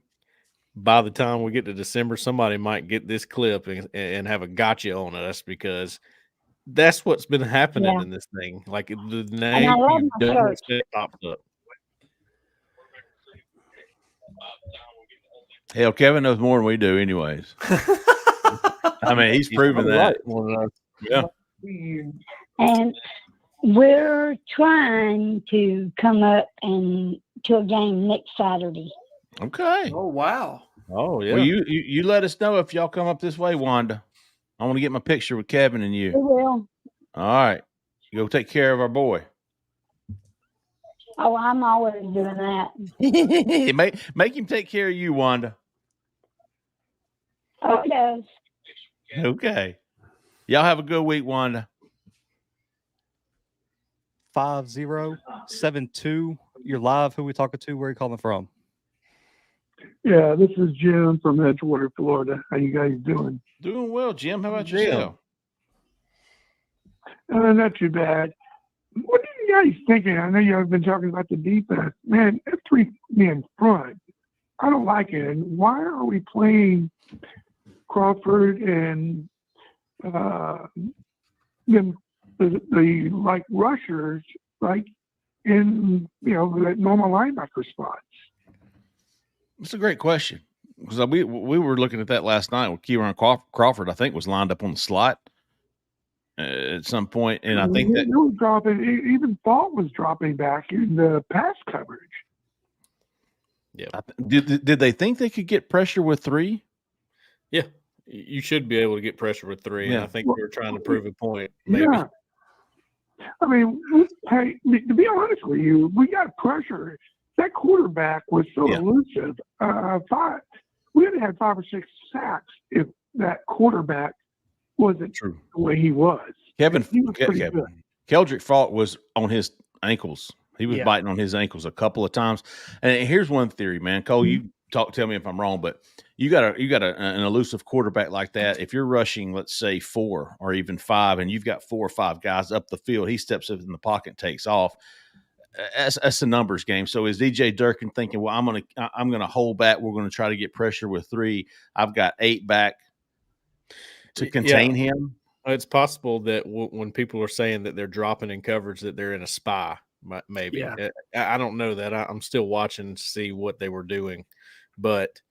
by the time we get to December, somebody might get this clip and have a gotcha on us, because that's what's been happening in this thing. Like the name you don't expect popped up. Hell, Kevin knows more than we do anyways. I mean, he's proven that. Right. Yeah. And we're trying to come up and to a game next Saturday. Okay. Oh, wow. Oh yeah. Well, you let us know if y'all come up this way, Wanda. I want to get my picture with Kevin and you. We will. All right. You go take care of our boy. Oh, I'm always doing that. make him take care of you, Wanda. Oh, it does. Okay. Y'all have a good week, Wanda. 5072. You're live. Who we talking to? Where are you calling from? Yeah, this is Jim from Edgewater, Florida. How you guys doing? Doing well, Jim. How about Jim. yourself? Not too bad. What are you guys thinking? I know you have been talking about the defense. Man, that three-man front, I don't like it. And why are we playing Crawford and them the like rushers like in the normal linebacker spots? It's a great question because we were looking at that last night with Kieran Crawford. I think was lined up on the slot at some point, and I think that it was dropping. Even Thought was dropping back in the pass coverage. Yeah. Did they think they could get pressure with three? Yeah. You should be able to get pressure with three. Yeah. And I think we were trying to prove a point. Maybe. Yeah. I mean, hey, to be honest with you, we got pressure. That quarterback was so elusive. We would have had 5 or 6 sacks if that quarterback wasn't True the way he was. Kevin, He was pretty good. Keldrick Fault was on his ankles. He was biting on his ankles a couple of times. And here's one theory, man. Cole, you tell me if I'm wrong, but you got an elusive quarterback like that. If you're rushing, let's say 4 or even 5, and you've got 4 or 5 guys up the field, he steps up in the pocket and takes off. That's a numbers game. So is DJ Durkin thinking, well, I'm gonna hold back. We're gonna try to get pressure with 3. I've got 8 back to contain him. It's possible that when people are saying that they're dropping in coverage, that they're in a spy. Maybe. Yeah. I don't know that. I'm still watching to see what they were doing, but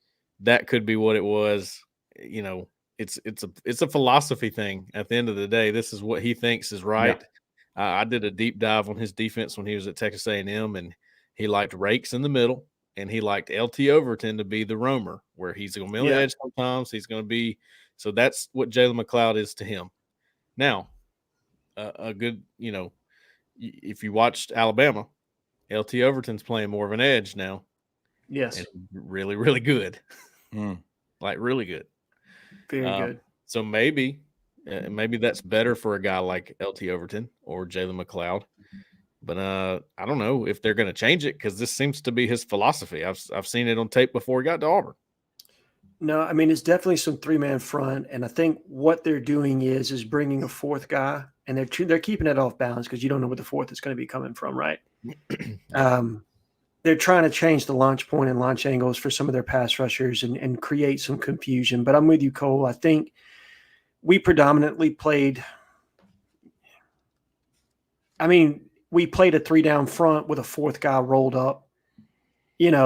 that could be what it was. It's a philosophy thing. At the end of the day, this is what he thinks is right. Yeah. I did a deep dive on his defense when he was at Texas A&M, and he liked Rakes in the middle, and he liked LT Overton to be the roamer, where he's going to be on the edge sometimes. He's going to be – so that's what Jalen McLeod is to him. Now, a good – if you watched Alabama, LT Overton's playing more of an edge now. Yes. And really, really good. Like really good. Very good. So maybe that's better for a guy like LT Overton or Jalen McLeod. But I don't know if they're going to change it because this seems to be his philosophy. I've seen it on tape before he got to Auburn. No, I mean, it's definitely some 3-man front. And I think what they're doing is bringing a 4th guy, and they're keeping it off balance because you don't know where the 4th is going to be coming from, right? They're trying to change the launch point and launch angles for some of their pass rushers and create some confusion. But I'm with you, Cole. I think we predominantly played – we played a 3-down front with a 4th guy rolled up.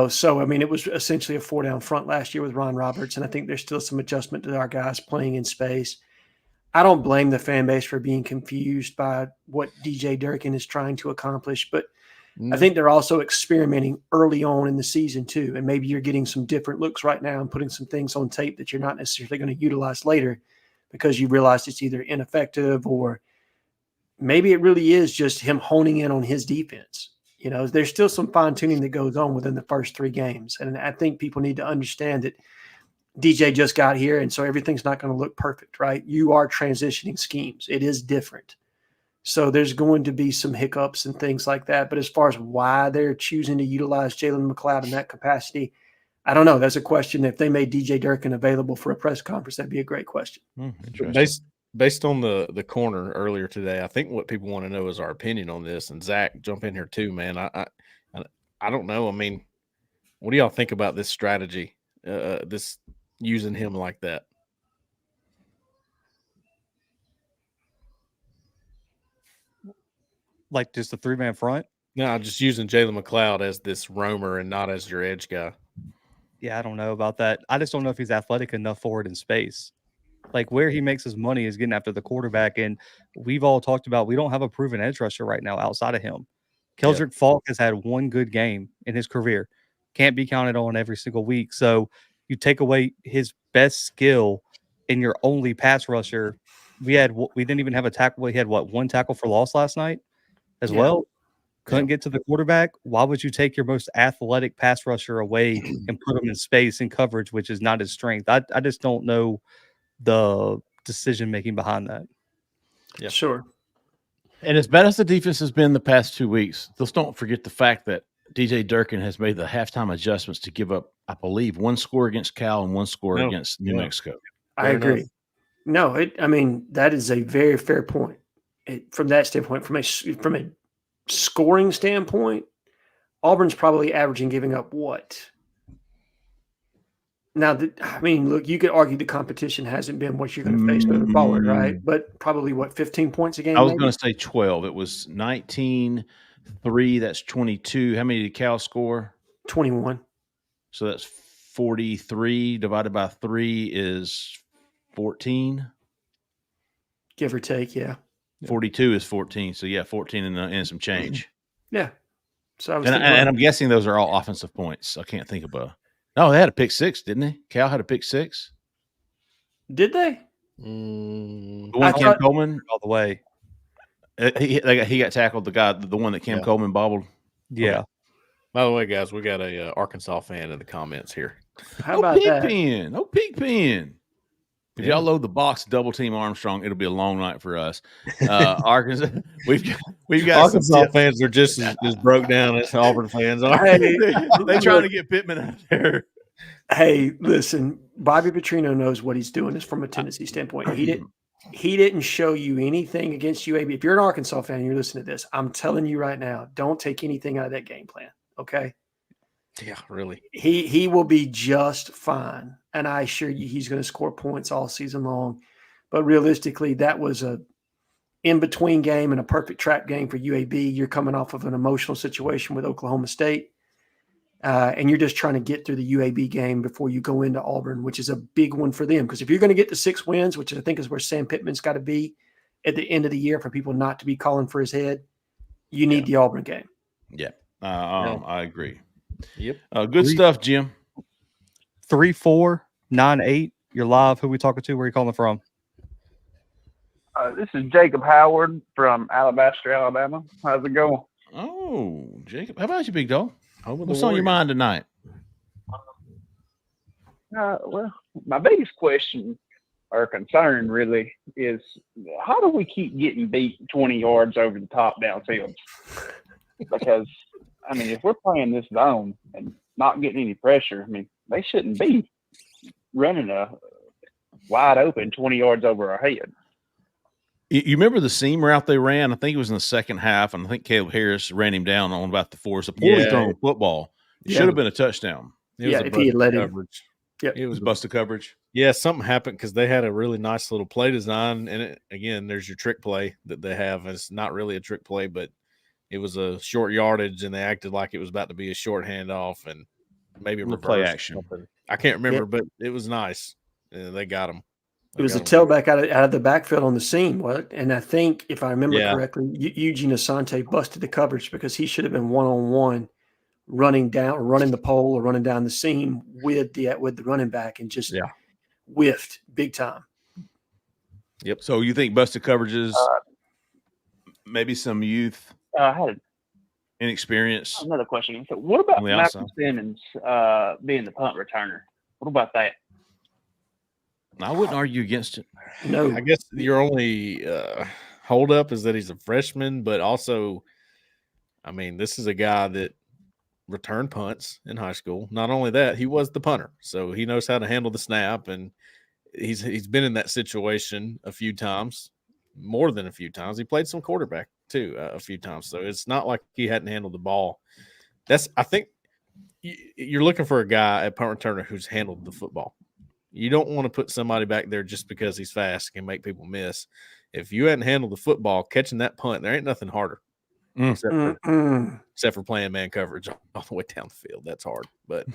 So, it was essentially a 4-down front last year with Ron Roberts, and I think there's still some adjustment to our guys playing in space. I don't blame the fan base for being confused by what DJ Durkin is trying to accomplish, but I think they're also experimenting early on in the season too, and maybe you're getting some different looks right now and putting some things on tape that you're not necessarily going to utilize later because you realize it's either ineffective or maybe it really is just him honing in on his defense. There's still some fine-tuning that goes on within the first 3 games. And I think people need to understand that DJ just got here, and so everything's not going to look perfect, right? You are transitioning schemes. It is different. So there's going to be some hiccups and things like that. But as far as why they're choosing to utilize Jalen McLeod in that capacity, I don't know. That's a question. If they made DJ Durkin available for a press conference, that'd be a great question. Based on the corner earlier today, I think what people want to know is our opinion on this. And Zach, jump in here too, man. I don't know. What do y'all think about this strategy? This using him like that? Like just a 3-man front? No, just using Jalen McLeod as this roamer and not as your edge guy. Yeah, I don't know about that. I just don't know if he's athletic enough for it in space. Like where he makes his money is getting after the quarterback. And we've all talked about we don't have a proven edge rusher right now outside of him. Keldrick Falk has had one good game in his career. Can't be counted on every single week. So you take away his best skill in your only pass rusher. We didn't even have a tackle. We had one tackle for loss last night as well. Couldn't get to the quarterback. Why would you take your most athletic pass rusher away and put him in space and coverage, which is not his strength? I just don't know the decision making behind that. Yeah, sure. And as bad as the defense has been the past 2 weeks, let's don't forget the fact that DJ Durkin has made the halftime adjustments to give up, I believe, one score against Cal and one score against New Mexico. I agree. No, that is a very fair point. From that standpoint, from a scoring standpoint, Auburn's probably averaging giving up what? Now, look, you could argue the competition hasn't been what you're going to face moving forward, right? But probably, 15 points a game? I was going to say 12. It was 19, 3, that's 22. How many did Cal score? 21. So that's 43 divided by 3 is 14. Give or take, yeah. 42 is 14. So, 14 and some change. Yeah. So and I'm guessing those are all offensive points. I can't think of a – no, they had a pick six, didn't they? Cal had a pick six. Did they? The one Cam Coleman all the way. He got tackled. The one that Cam Coleman bobbled. Yeah. Okay. By the way, guys, we got a Arkansas fan in the comments here. How about that? Pigpen. If y'all load the box, double team Armstrong, it'll be a long night for us. Arkansas, we've got Arkansas fans are just as broke down as Auburn fans are. Hey, they trying to get Pittman out there. Hey, listen, Bobby Petrino knows what he's doing. Is from a Tennessee standpoint. He didn't show you anything against UAB. If you're an Arkansas fan and you're listening to this, I'm telling you right now, don't take anything out of that game plan. Okay. Yeah, really. He will be just fine. And I assure you he's going to score points all season long. But realistically, that was a in-between game and a perfect trap game for UAB. You're coming off of an emotional situation with Oklahoma State. And you're just trying to get through the UAB game before you go into Auburn, which is a big one for them. Because if you're going to get to 6 wins, which I think is where Sam Pittman's got to be at the end of the year for people not to be calling for his head, you need the Auburn game. Yeah, I agree. Yep. Good stuff, Jim. 3498. You're live. Who we talking to? Where are you calling from? This is Jacob Howard from Alabaster, Alabama. How's it going? Oh, Jacob. How about you, big dog? What's on your mind tonight? Well, my biggest question or concern really is how do we keep getting beat 20 yards over the top downfield? Because, if we're playing this zone and not getting any pressure, they shouldn't be running a wide open 20 yards over our head. You remember the seam route they ran? I think it was in the second half, and I think Caleb Harris ran him down on about the 4. It's a poorly thrown football. It should have been a touchdown. If he had let him. It was busted coverage. Yeah, something happened because they had a really nice little play design. And again, there's your trick play that they have. It's not really a trick play, but it was a short yardage, and they acted like it was about to be a short handoff and maybe a play action. I can't remember, but it was nice. They got him. It was a tailback out of the backfield on the seam, and I think, if I remember correctly, Eugene Asante busted the coverage because he should have been one-on-one running the pole or running down the seam with the running back and just whiffed big time. Yep. So you think busted coverages, maybe some youth, I had inexperience? another question. So what about Malcolm Simmons being the punt returner? What about that? I wouldn't argue against it. No. I guess your only holdup is that he's a freshman, but also, this is a guy that returned punts in high school. Not only that, he was the punter, so he knows how to handle the snap, and he's been in that situation a few times, more than a few times. He played some quarterback too a few times, so it's not like he hadn't handled the ball. I think you're looking for a guy at punt returner who's handled the football. You don't want to put somebody back there just because he's fast and can make people miss. If you hadn't handled the football, catching that punt, there ain't nothing harder except for playing man coverage all the way down the field. That's hard, but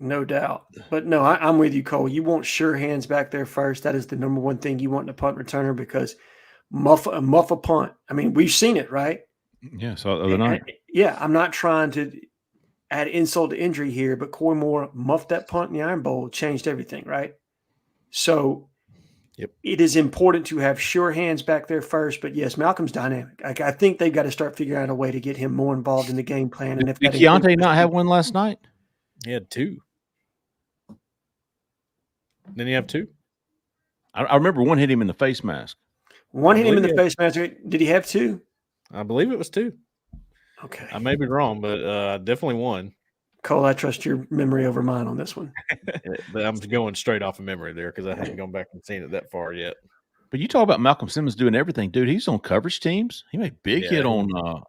no doubt. But no, I'm with you, Cole. You want sure hands back there first. That is the number one thing you want in a punt returner because muff a punt. We've seen it, right? Yeah, so the other night. Yeah, I'm not trying to add insult to injury here, but Corey Moore muffed that punt in the Iron Bowl, changed everything, right? So it is important to have sure hands back there first. But yes, Malcolm's dynamic. I think they've got to start figuring out a way to get him more involved in the game plan. And if did Keontae not have one last night? He had 2. Then you have 2. I remember one hit him in the face mask. One hit him in the face mask. Did he have 2? I believe it was 2. Okay. I may be wrong, but definitely 1. Cole, I trust your memory over mine on this one. But I'm going straight off of memory there because I haven't gone back and seen it that far yet. But you talk about Malcolm Simmons doing everything, dude. He's on coverage teams. He made big hit on.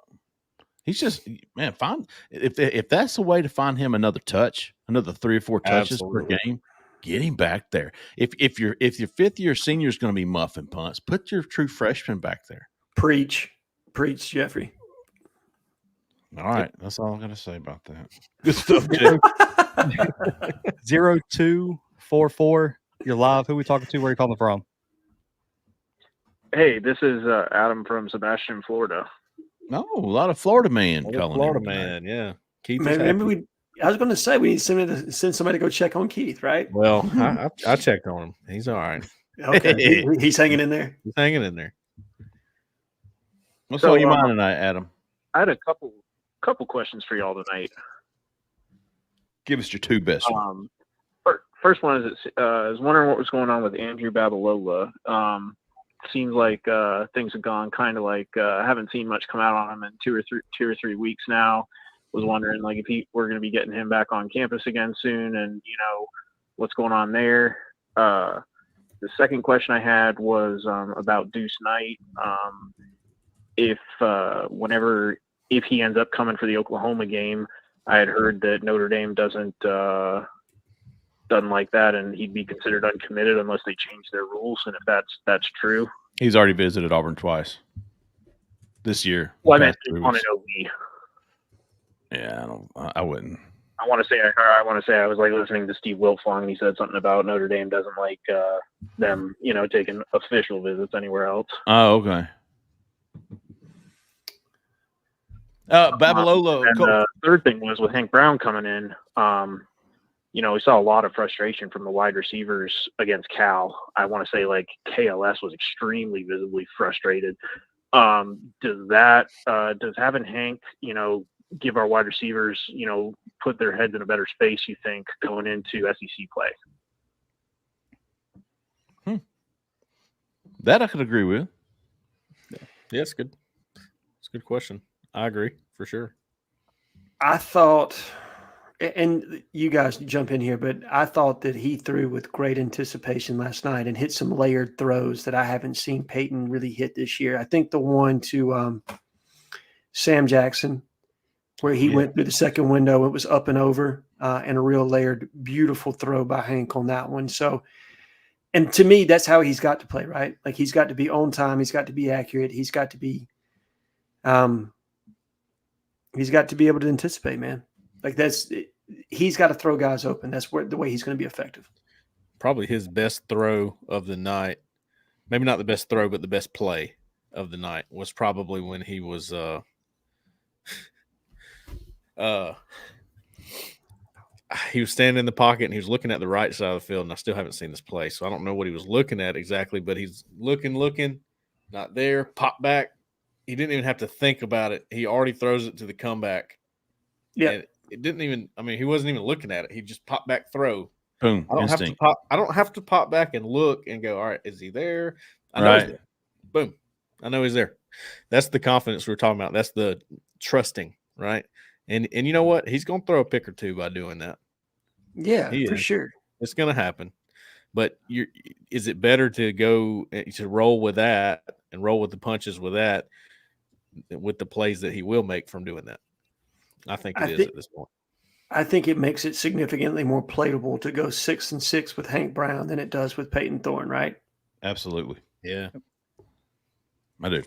He's just find if that's the way to find him another touch, another 3 or 4 touches per game. Get him back there. If your 5th year senior is going to be muffing punts, put your true freshman back there. Preach, Jeffrey. All right, that's all I'm going to say about that. Good stuff, Jeff. 0244. You're live. Who are we talking to? Where are you calling from? Hey, this is Adam from Sebastian, Florida. No, a lot of Florida man calling. Florida man, yeah. Keith, maybe I was going to say we need to send somebody to go check on Keith, right? Well, I checked on him. He's all right. Okay, he's hanging in there. He's hanging in there. What's on your mind tonight, Adam? I had a couple questions for y'all tonight. Give us your 2 best ones. First one is I was wondering what was going on with Andrew Babalola. Seems like things have gone kind of like I haven't seen much come out on him in 2 or 3 weeks now. Was wondering like if we're going to be getting him back on campus again soon, and what's going on there. The second question I had was about Deuce Knight. If he ends up coming for the Oklahoma game, I had heard that Notre Dame doesn't like that, and he'd be considered uncommitted unless they change their rules. And if that's true, he's already visited Auburn twice this year. Well, I meant on an OB. Yeah, I wouldn't. I want to say I was like listening to Steve Wiltfong, and he said something about Notre Dame doesn't like them, taking official visits anywhere else. Oh, okay. Babalola. And the third thing was with Hank Brown coming in. We saw a lot of frustration from the wide receivers against Cal. I want to say like KLS was extremely visibly frustrated. Does having Hank, give our wide receivers, put their heads in a better space, you think, going into SEC play? That I could agree with. Yeah, it's good. It's a good question. I agree for sure. I thought, and you guys jump in here, but I thought that he threw with great anticipation last night and hit some layered throws that I haven't seen Peyton really hit this year. I think the one to Sam Jackson, where he went through the second window, it was up and over, and a real layered, beautiful throw by Hank on that one. So, and to me, that's how he's got to play, right? Like he's got to be on time. He's got to be accurate. He's got to be able to anticipate, man. Like he's got to throw guys open. That's the way he's going to be effective. Probably his best throw of the night, maybe not the best throw, but the best play of the night was probably when he was he was standing in the pocket and he was looking at the right side of the field, and I still haven't seen this play, so I don't know what he was looking at exactly, but he's looking, not there, pop back. He didn't even have to think about it. He already throws it to the comeback. Yeah. It didn't even, he wasn't even looking at it. He just popped back, throw. Boom. I don't have to pop back and look and go, all right, is he there? I know he's there. Boom. I know he's there. That's the confidence we're talking about. That's the trusting, right? And you know what? He's going to throw a pick or two by doing that. Yeah, for sure. It's going to happen. But is it better to go to roll with that and roll with the punches with that, with the plays that he will make from doing that? I think it is at this point. I think it makes it significantly more playable to go 6-6 with Hank Brown than it does with Peyton Thorne, right? Absolutely. Yeah. I do.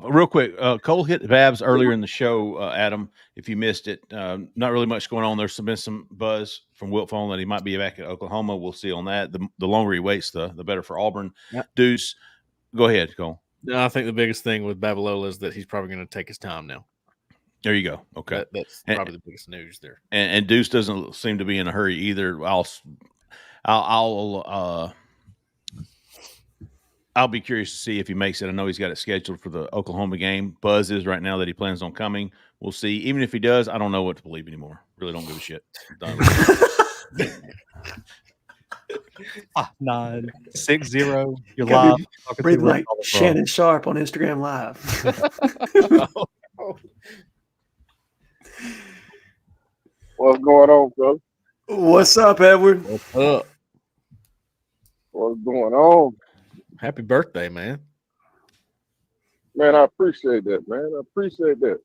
Real quick, Cole hit Babs earlier in the show, Adam, if you missed it. Not really much going on. There's been some buzz from Wilt Phone that he might be back at Oklahoma. We'll see on that. The longer he waits, the better for Auburn. Yep. Deuce, go ahead, Cole. No, I think the biggest thing with Babalola is that he's probably going to take his time now. There you go. Okay. That's probably the biggest news there. And Deuce doesn't seem to be in a hurry either. I'll be curious to see if he makes it. I know he's got it scheduled for the Oklahoma game. Buzz is right now that he plans on coming. We'll see. Even if he does, I don't know what to believe anymore. Really don't give a shit. Done. 960. You're Gotta live. be Talking breathing to like Ronald Shannon Sharp on Instagram Live. What's going on, brother? What's up, Edward? What's up? What's going on? Happy birthday, man. Man, I appreciate that, man. I appreciate that.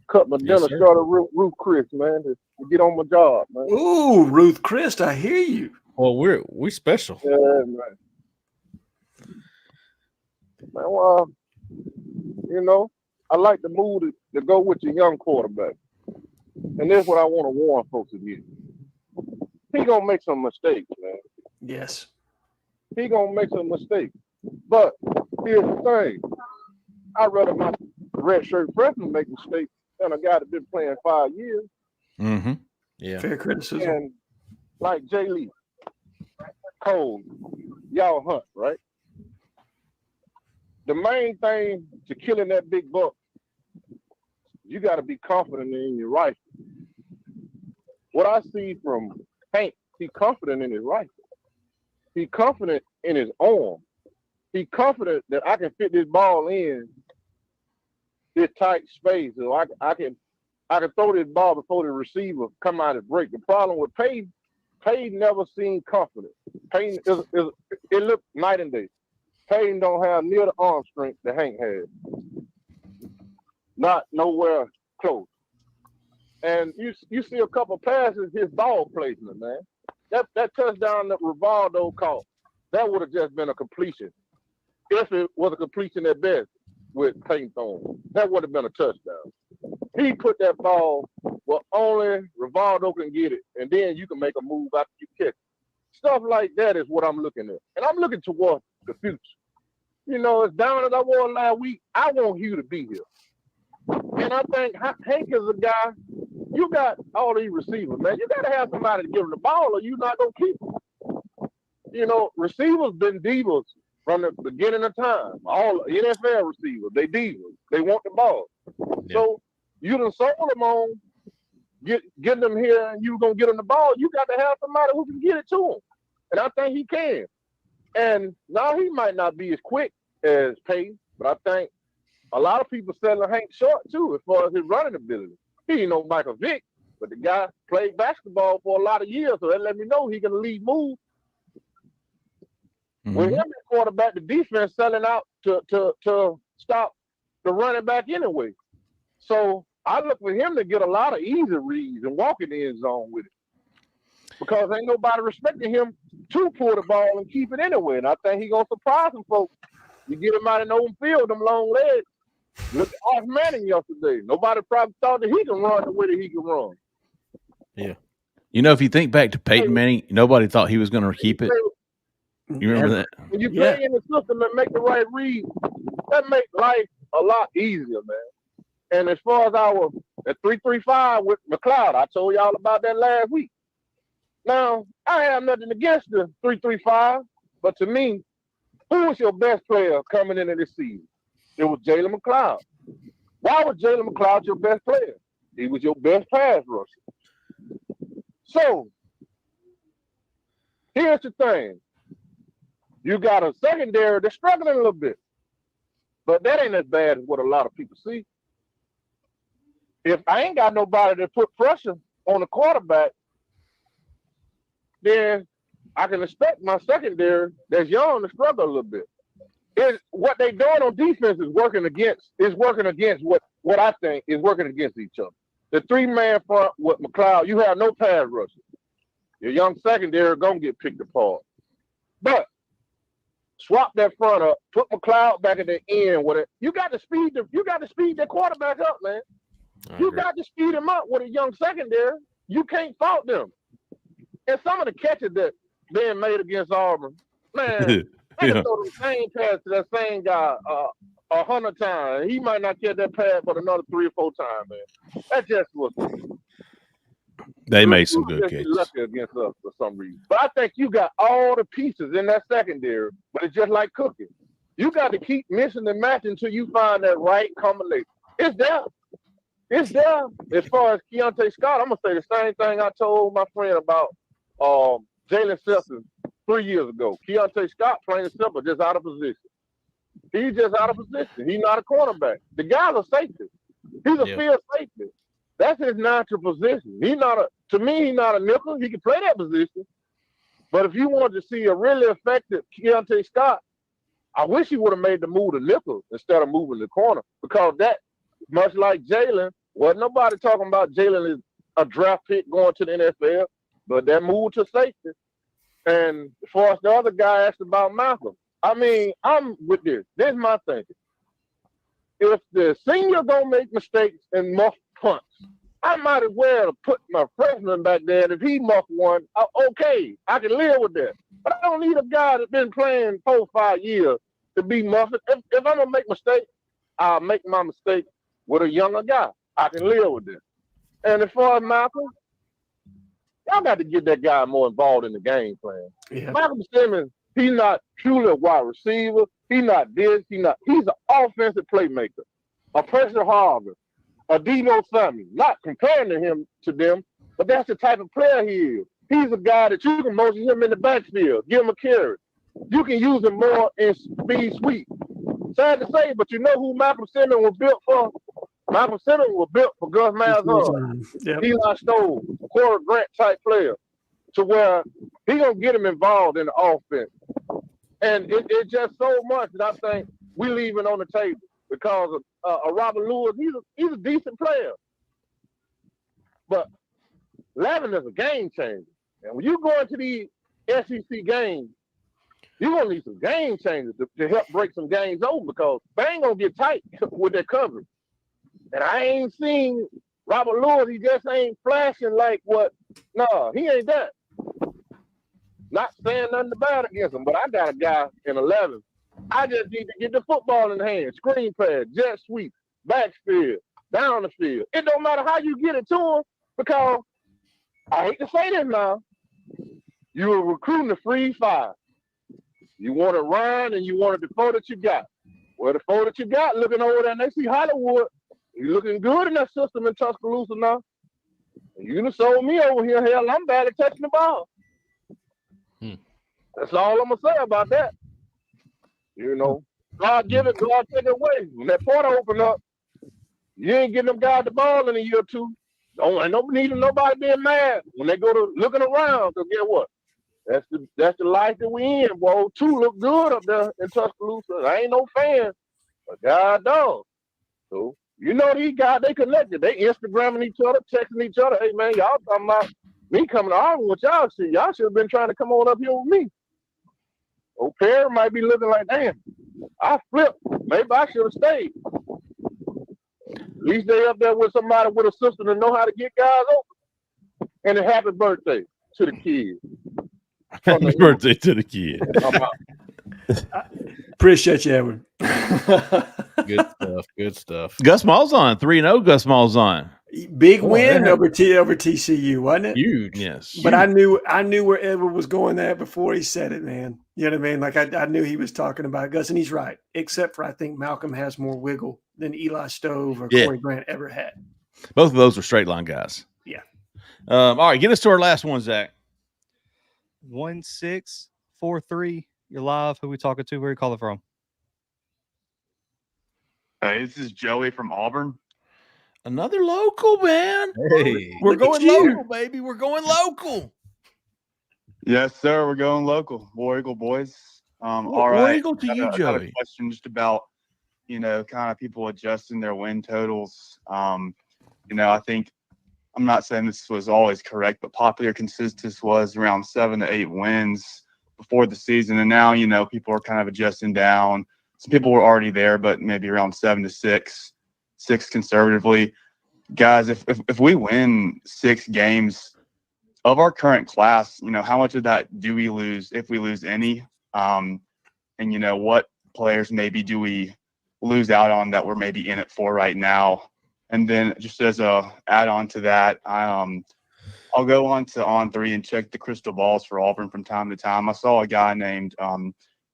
Cut my dinner sir. short of Ruth Chris, man, to get on my job, man. Ooh, Ruth Christ, I hear you. Well, we special. Yeah, man. Man, well, you know, I like the mood to go with your young quarterback. And that's what I want to warn folks again. He gonna make some mistakes, man. Yes. He gonna make some mistakes. But here's the thing. I'd rather my redshirt freshman make mistakes than a guy that's been playing 5 years. Mm-hmm. Yeah. Fair criticism. And like Jay Lee, Cole, y'all hunt, right? The main thing to killing that big buck, you got to be confident in your rifle. What I see from Hank, he's confident in his rifle. He's confident in his arm. He's confident that I can fit this ball in this tight space. So I can throw this ball before the receiver come out and break. The problem with Payton never seemed confident. Payton it looked night and day. Payton don't have near the arm strength that Hank had. Not nowhere close. And you see a couple passes, his ball placement, man. That touchdown that Rivaldo caught, that would have just been a completion. If it was a completion at best with Payton throwing, that would have been a touchdown. He put that ball where only Rivaldo can get it, and then you can make a move after you catch it. Stuff like that is what I'm looking at. And I'm looking towards the future. You know, as down as I was last week, I want Hugh to be here. And I think Hank is a guy, you got all these receivers, man. You got to have somebody to give him the ball or you're not going to keep him. You know, receivers been divas from the beginning of time. All NFL receivers, they divas. They want the ball. Yeah. So you done sold them on getting them here and you going to get them the ball. You got to have somebody who can get it to him. And I think he can. And now he might not be as quick as Payton, but I think a lot of people selling Hank short too as far as his running ability. He ain't no Michael Vick, but the guy played basketball for a lot of years, so that let me know he can lead move. Mm-hmm. When him and quarterback, the defense selling out to stop the running back anyway. So I look for him to get a lot of easy reads and walk in the end zone with it. Because ain't nobody respecting him to pull the ball and keep it anyway. And I think he's going to surprise some folks. You get him out in the open field, them long legs. Look at Arch Manning yesterday. Nobody probably thought that he can run the way that he can run. Yeah. You know, if you think back to Peyton Manning, nobody thought he was going to keep it. You remember that? When you play in the system and make the right read, that makes life a lot easier, man. And as far as our 3-3-5 with McLeod, I told y'all about that last week. Now, I have nothing against the 3-3-5, but to me, who was your best player coming into this season? It was Jalen McLeod. Why was Jalen McLeod your best player? He was your best pass rusher. So, here's the thing. You got a secondary that's struggling a little bit. But that ain't as bad as what a lot of people see. If I ain't got nobody to put pressure on the quarterback, then I can expect my secondary that's young to struggle a little bit. What they doing on defense is working against what I think is working against each other. The 3-man front with McLeod, you have no pass rushers. Your young secondary gonna get picked apart. But swap that front up, put McLeod back at the end with it. You got to speed that quarterback up, man. You got to speed him up with a young secondary. You can't fault them. And some of the catches that being made against Auburn, man, I can throw the same pass to that same guy 100 times. He might not get that pass but another 3 or 4 times, man. That just was. They made some good catches. catches. Lucky against us for some reason. But I think you got all the pieces in that secondary, but it's just like cooking. You got to keep missing and matching until you find that right combination. It's there. It's there. As far as Keontae Scott, I'm going to say the same thing I told my friend about Jalen Simpson 3 years ago. Keontae Scott, plain and simple, just out of position. He's just out of position. He's not a cornerback. The guy's a safety. He's a field safety. That's his natural position. He's not to me, he's not a nickel. He can play that position. But if you wanted to see a really effective Keontae Scott, I wish he would have made the move to nickel instead of moving the corner, because that, much like Jalen, wasn't nobody talking about Jalen is a draft pick going to the NFL, but that move to safety. And as far as the other guy asked about Malcolm, I mean, I'm with this. This is my thinking. If the senior don't make mistakes and muff punts, I might as well put my freshman back there. And if he muff one, okay, I can live with that. But I don't need a guy that's been playing 4 or 5 years to be muffing. If I'm going to make mistakes, I'll make my mistake with a younger guy. I can live with this. And as far as Malcolm, y'all got to get that guy more involved in the game plan. Yeah. Malcolm Simmons, he's not truly a wide receiver. He's not this. He's an offensive playmaker, a pressure harbor, a Debo Samuel. Not comparing to them, but that's the type of player he is. He's a guy that you can motion him in the backfield, give him a carry. You can use him more in speed sweep. Sad to say, but you know who Malcolm Simmons was built for? Malcolm Simmons was built for Gus Malzahn. Yep. Eli Stove, a Corey Grant type player, to where he gonna get him involved in the offense. And it's just so much that I think we leaving on the table because of Robert Lewis. He's a decent player, but Levin is a game changer. And when you go into these SEC games, you're going to need some game changers to help break some games open, because they ain't going to get tight with their coverage. And I ain't seen Robert Lewis. He just ain't flashing like what. No, he ain't that. Not saying nothing bad against him, but I got a guy in 11. I just need to get the football in hand, screen pass, jet sweep, backfield, down the field. It don't matter how you get it to him, because I hate to say this now, you were recruiting a free 5. You want to run and you wanted the 4 that you got. Well, the 4 that you got, looking over there and they see Hollywood, you looking good in that system in Tuscaloosa now. And you done sold me over here. Hell, I'm bad at touching the ball. That's all I'm going to say about that. You know, God give it, God take it away. When that portal open up, you ain't getting them guys the ball in a year or two. Ain't nobody being mad when they go to looking around. Because guess what? That's the life that we in, boy. 2 look good up there in Tuscaloosa. I ain't no fan, but God dog. So you know these guys, they connected. They Instagramming each other, texting each other. Hey man, y'all talking about me coming to Auburn with y'all shit. Y'all should have been trying to come on up here with me. Old Perry might be looking like, damn, I flipped. Maybe I should have stayed. At least they up there with somebody with a system to know how to get guys open. And a happy birthday to the kids. Happy birthday to the kid. Appreciate you, Edward. Good stuff. Good stuff. Gus Malzahn, 3-0 Gus Malzahn. Big win over TCU, wasn't it? Huge. Yes. But I knew where Edward was going there before he said it, man. You know what I mean? Like I knew he was talking about Gus, and he's right. Except for I think Malcolm has more wiggle than Eli Stove or Corey Grant ever had. Both of those are straight line guys. Yeah. All right, get us to our last one, Zach. 1643. You're live. Who we talking to? Where you calling from? Hey, this is Joey from Auburn. Another local, man. Hey, we're going local, baby. We're going local. Yes, sir. We're going local. War Eagle boys. All War right. Eagle to you, I got Joey. a question just about, kind of people adjusting their win totals. I think I'm not saying this was always correct, but popular consensus was around 7 to 8 wins before the season. And now, people are kind of adjusting down. Some people were already there, but maybe around 7 to 6 conservatively. Guys, if we win 6 games of our current class, how much of that do we lose if we lose any? and what players maybe do we lose out on that we're maybe in it for right now. And then just as a add on to that, I'll go on to On3 and check the crystal balls for Auburn from time to time. I saw a guy named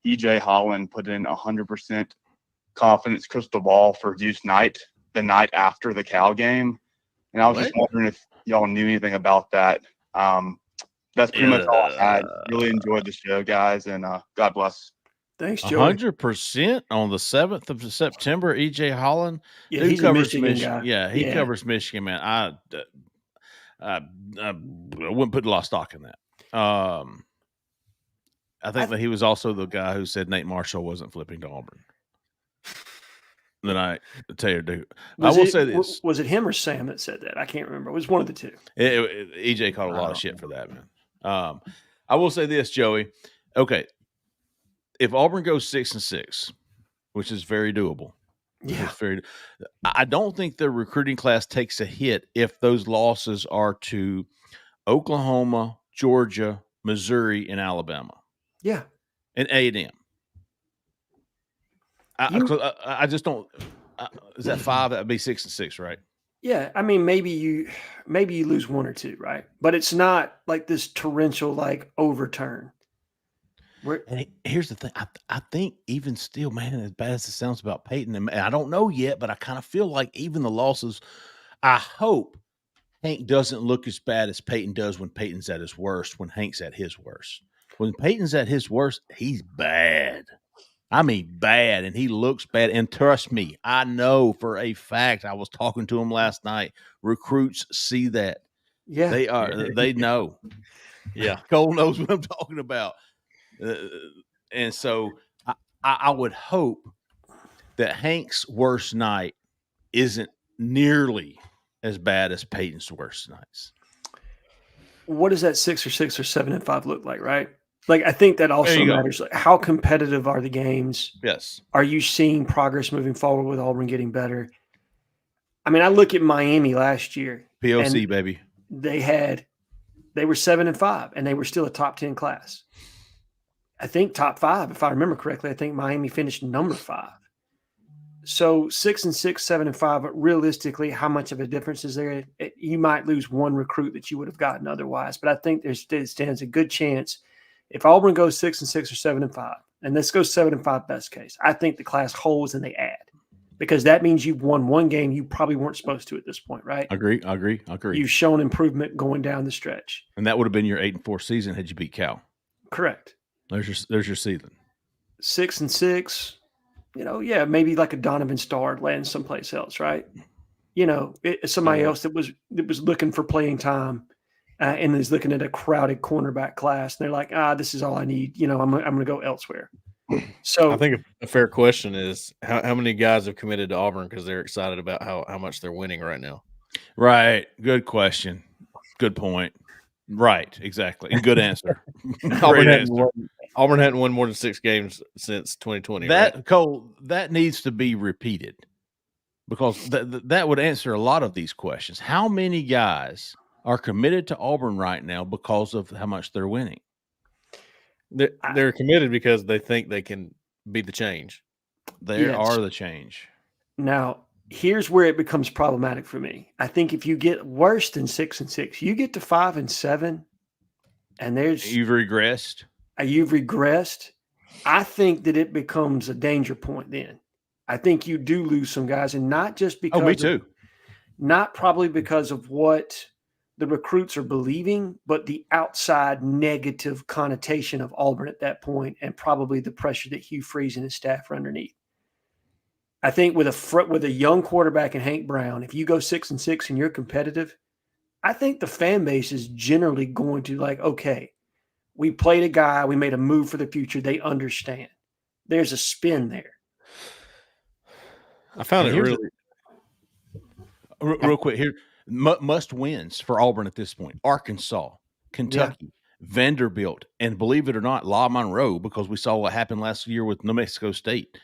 EJ Holland put in 100% confidence crystal ball for Deuce Knight the night after the Cal game. And I was just wondering if y'all knew anything about that. That's pretty much all I had. Really enjoyed the show, guys, and God bless. Thanks, Joey. 100% on the 7th of September. EJ Holland, Yeah, dude he's covers a Michigan guy. Yeah, he covers Michigan, man. I wouldn't put a lot of stock in that. I think that he was also the guy who said Nate Marshall wasn't flipping to Auburn. Then I tell you, dude, I will say this: was it him or Sam that said that? I can't remember. It was one of the two. EJ caught a lot of shit for that, man. I will say this, Joey. Okay, if Auburn goes 6-6, which is very doable, I don't think the recruiting class takes a hit if those losses are to Oklahoma, Georgia, Missouri, and Alabama. Yeah, and A&M. I just don't. Is that 5? That would be 6-6, right? Yeah, I mean, maybe you lose 1 or 2, right? But it's not like this torrential overturn. And here's the thing. I think even still, man, as bad as it sounds about Peyton, and I don't know yet, but I kind of feel like even the losses, I hope Hank doesn't look as bad as Peyton does when Peyton's at his worst, when Hank's at his worst. When Peyton's at his worst, he's bad. I mean, bad, and he looks bad. And trust me, I know for a fact. I was talking to him last night. Recruits see that. Yeah, they know. Yeah, Cole knows what I'm talking about. And so I would hope that Hank's worst night isn't nearly as bad as Peyton's worst nights. What does that 6 or 7-5 look like, right? Like, I think that also matters. Like, how competitive are the games? Yes. Are you seeing progress moving forward with Auburn getting better? I mean, I look at Miami last year. POC, baby. They were 7-5, and they were still a top 10 class. I think top 5, if I remember correctly. I think Miami finished number 5. So 6-6, 7-5, but realistically, how much of a difference is there? You might lose 1 recruit that you would have gotten otherwise, but I think there stands a good chance if Auburn goes 6-6 or 7-5, and this goes 7-5 best case. I think the class holds and they add, because that means you've won 1 game you probably weren't supposed to at this point, right? Agree. You've shown improvement going down the stretch, and that would have been your 8-4 season had you beat Cal. Correct. There's your season. 6-6. Maybe like a Donovan Starr lands someplace else, right? It's somebody else that was looking for playing time and is looking at a crowded cornerback class. And they're like, this is all I need. I'm going to go elsewhere. So I think a fair question is how many guys have committed to Auburn because they're excited about how much they're winning right now? Right. Good question. Good point. Right. Exactly. And good answer. Auburn hadn't won more than 6 games since 2020. Cole, that needs to be repeated, because that would answer a lot of these questions. How many guys are committed to Auburn right now because of how much they're winning? They're committed because they think they can be the change. They are the change. Now, here's where it becomes problematic for me. I think if you get worse than 6-6, you get to 5-7, and you've regressed. You've regressed. I think that it becomes a danger point then. I think you do lose some guys, and not just because me too. Not probably because of what the recruits are believing, but the outside negative connotation of Auburn at that point, and probably the pressure that Hugh Freeze and his staff are underneath. I think with a young quarterback in Hank Brown, if you go 6-6 and you're competitive, I think the fan base is generally going to okay, we played a guy, we made a move for the future. They understand. There's a spin there. I found it really real quick here. Must wins for Auburn at this point: Arkansas, Kentucky, Vanderbilt, and believe it or not, La Monroe, because we saw what happened last year with New Mexico State.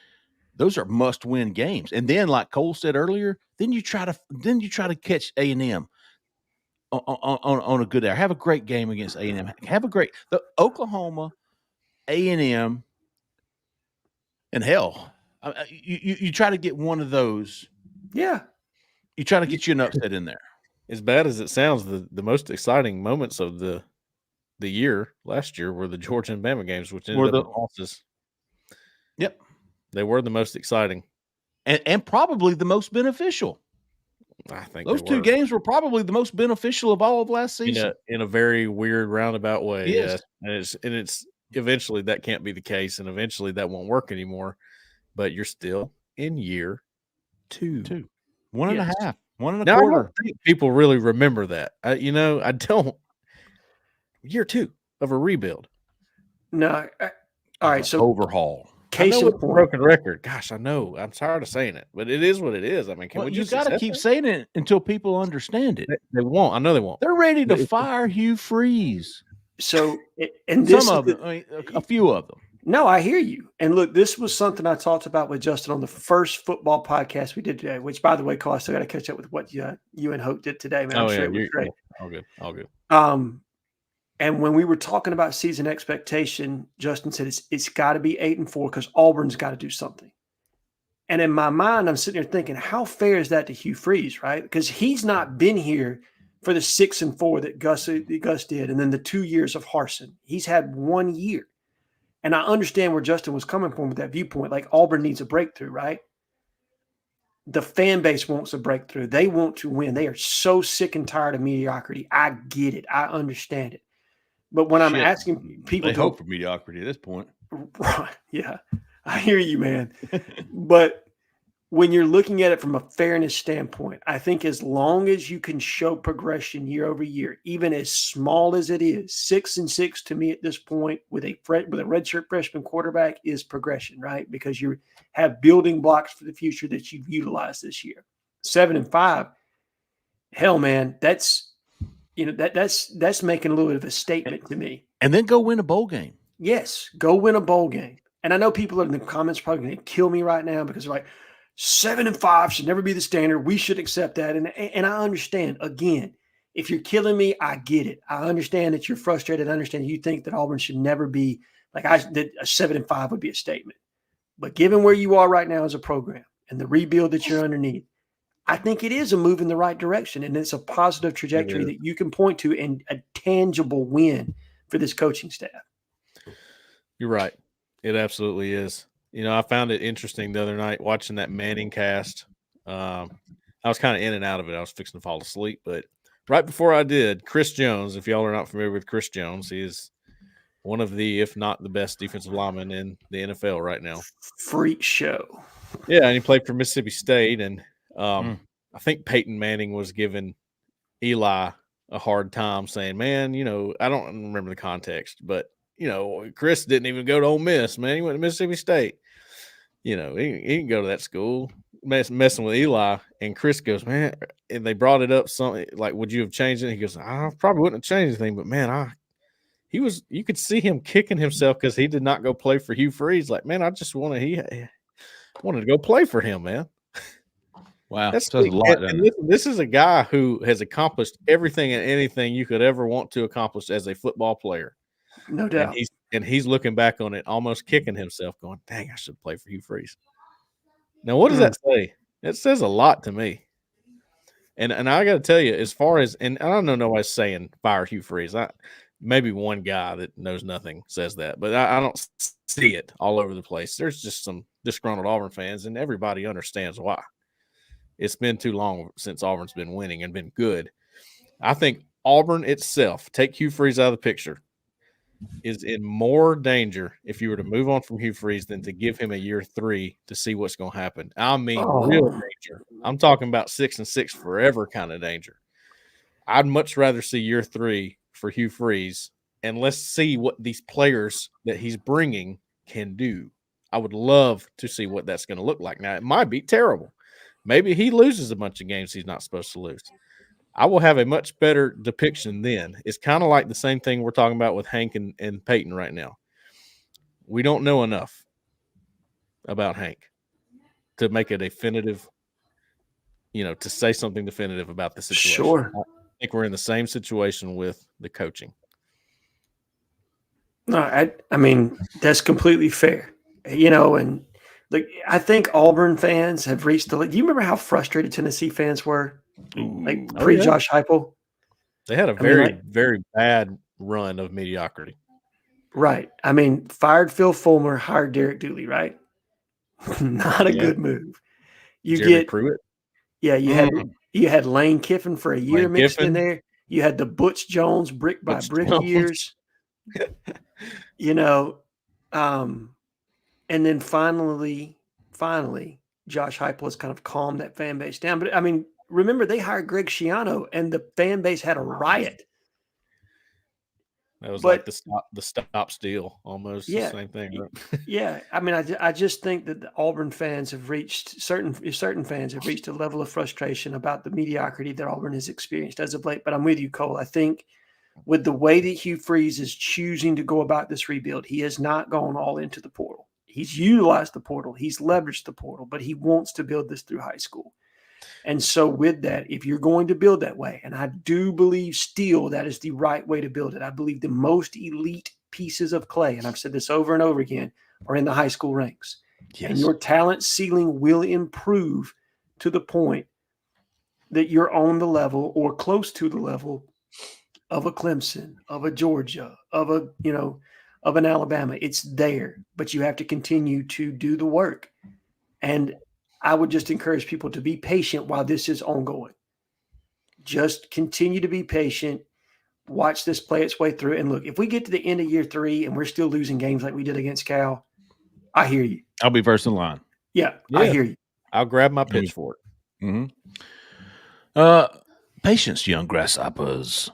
Those are must-win games. And then, like Cole said earlier, then you try to catch A&M on a good hour. Have a great game against A&M. The Oklahoma, A&M, And hell, you try to get one of those. Yeah. You try to get you an upset in there. As bad as it sounds, the most exciting moments of the year last year were the Georgia and Bama games, which ended up in losses. Yep. They were the most exciting. And probably the most beneficial. I think those two games were probably the most beneficial of all of last season. In a very weird roundabout way. Yes. Yeah. And it's eventually that can't be the case, and eventually that won't work anymore. But you're still in year 2. 1 and a half. 1 and a now, quarter. I don't think people really remember that. I don't. Year 2 of a rebuild. No. All right. So overhaul. Case in point. Broken record. Gosh, I know. I'm tired of saying it, but it is what it is. I mean, can we just? You got to keep saying it until people understand it. They won't. I know they won't. They're ready to fire Hugh Freeze. So, and this some of them, a few of them. No, I hear you. And look, this was something I talked about with Justin on the first football podcast we did today. Which, by the way, Cole, I still got to catch up with what you and Hope did today, man. I'm sure it was great. All good. And when we were talking about season expectation, Justin said it's got to be 8-4 because Auburn's got to do something. And in my mind, I'm sitting there thinking, how fair is that to Hugh Freeze, right? Because he's not been here for the 6-4 that Gus did, and then the 2 years of Harsin. He's had 1 year. And I understand where Justin was coming from with that viewpoint. Like Auburn needs a breakthrough, right? The fan base wants a breakthrough. They want to win. They are so sick and tired of mediocrity. I get it. I understand it. But when I'm asking people, they hope for mediocrity at this point. Right? Yeah, I hear you, man. But when you're looking at it from a fairness standpoint, I think as long as you can show progression year over year, even as small as it is, 6-6 to me at this point with a redshirt freshman quarterback is progression, right? Because you have building blocks for the future that you've utilized this year. 7-5, hell, man, that's making a little bit of a statement to me. And then go win a bowl game. Yes, go win a bowl game. And I know people in the comments probably going to kill me right now because they're like, 7-5 should never be the standard. We should accept that. And I understand. Again, if you're killing me, I get it. I understand that you're frustrated. I understand you think that Auburn should never be that a 7-5 would be a statement. But given where you are right now as a program and the rebuild that you're underneath, I think it is a move in the right direction. And it's a positive trajectory that you can point to and a tangible win for this coaching staff. You're right. It absolutely is. I found it interesting the other night watching that Manning cast. I was kind of in and out of it. I was fixing to fall asleep, but right before I did, Chris Jones, if y'all are not familiar with Chris Jones, he is one of the, if not the best defensive lineman in the NFL right now. Freak show. Yeah, and he played for Mississippi State, and I think Peyton Manning was giving Eli a hard time saying, man, I don't remember the context, but, Chris didn't even go to Ole Miss, man. He went to Mississippi State. He didn't go to that school, messing with Eli. And Chris goes, man, and they brought it up something like, would you have changed it? He goes, I probably wouldn't have changed anything, but man, you could see him kicking himself because he did not go play for Hugh Freeze. Like, man, I just wanted to go play for him, man. Wow, that's a lot. And this is a guy who has accomplished everything and anything you could ever want to accomplish as a football player. No doubt. And he's looking back on it, almost kicking himself, going, dang, I should play for Hugh Freeze. Now, what does that say? It says a lot to me. And I got to tell you, as far as, and I don't know nobody's saying fire Hugh Freeze. Maybe one guy that knows nothing says that, but I don't see it all over the place. There's just some disgruntled Auburn fans, and everybody understands why. It's been too long since Auburn's been winning and been good. I think Auburn itself, take Hugh Freeze out of the picture, is in more danger if you were to move on from Hugh Freeze than to give him a year 3 to see what's going to happen. I mean, real danger. I'm talking about 6-6 forever kind of danger. I'd much rather see year 3 for Hugh Freeze, and let's see what these players that he's bringing can do. I would love to see what that's going to look like. Now, it might be terrible. Maybe he loses a bunch of games he's not supposed to lose. I will have a much better depiction then. It's kind of like the same thing we're talking about with Hank and Peyton right now. We don't know enough about Hank to make a definitive, to say something definitive about the situation. Sure. I think we're in the same situation with the coaching. No, I mean, that's completely fair. And Look, I think Auburn fans have reached the. Do you remember how frustrated Tennessee fans were? Like pre Josh Heupel? They had a very bad run of mediocrity. Right. I mean, fired Phil Fulmer, hired Derek Dooley, right? Not a good move. You Jeremy get Pruitt. Yeah, you had Lane Kiffin for a year mixed in there. You had the Butch Jones brick by brick years. And then finally, Josh Heupel has kind of calmed that fan base down. But I mean, remember they hired Greg Schiano, and the fan base had a riot. That was like the stop steal, almost the same thing. Right? Yeah, I mean, I just think that the Auburn fans have reached certain fans have reached a level of frustration about the mediocrity that Auburn has experienced as of late. But I'm with you, Cole. I think with the way that Hugh Freeze is choosing to go about this rebuild, he has not gone all into the portal. He's utilized the portal. He's leveraged the portal, but he wants to build this through high school. And so with that, if you're going to build that way, and I do believe still that is the right way to build it, I believe the most elite pieces of clay, and I've said this over and over again, are in the high school ranks. Yes. And your talent ceiling will improve to the point that you're on the level or close to the level of a Clemson, of a Georgia, of an Alabama. It's there, but you have to continue to do the work. And I would just encourage people to be patient while this is ongoing. Just continue to be patient. Watch this play its way through. And look, if we get to the end of year 3 and we're still losing games like we did against Cal, I hear you. I'll be first in line. Yeah. I hear you. I'll grab my pitchfork. Patience, young grasshoppers.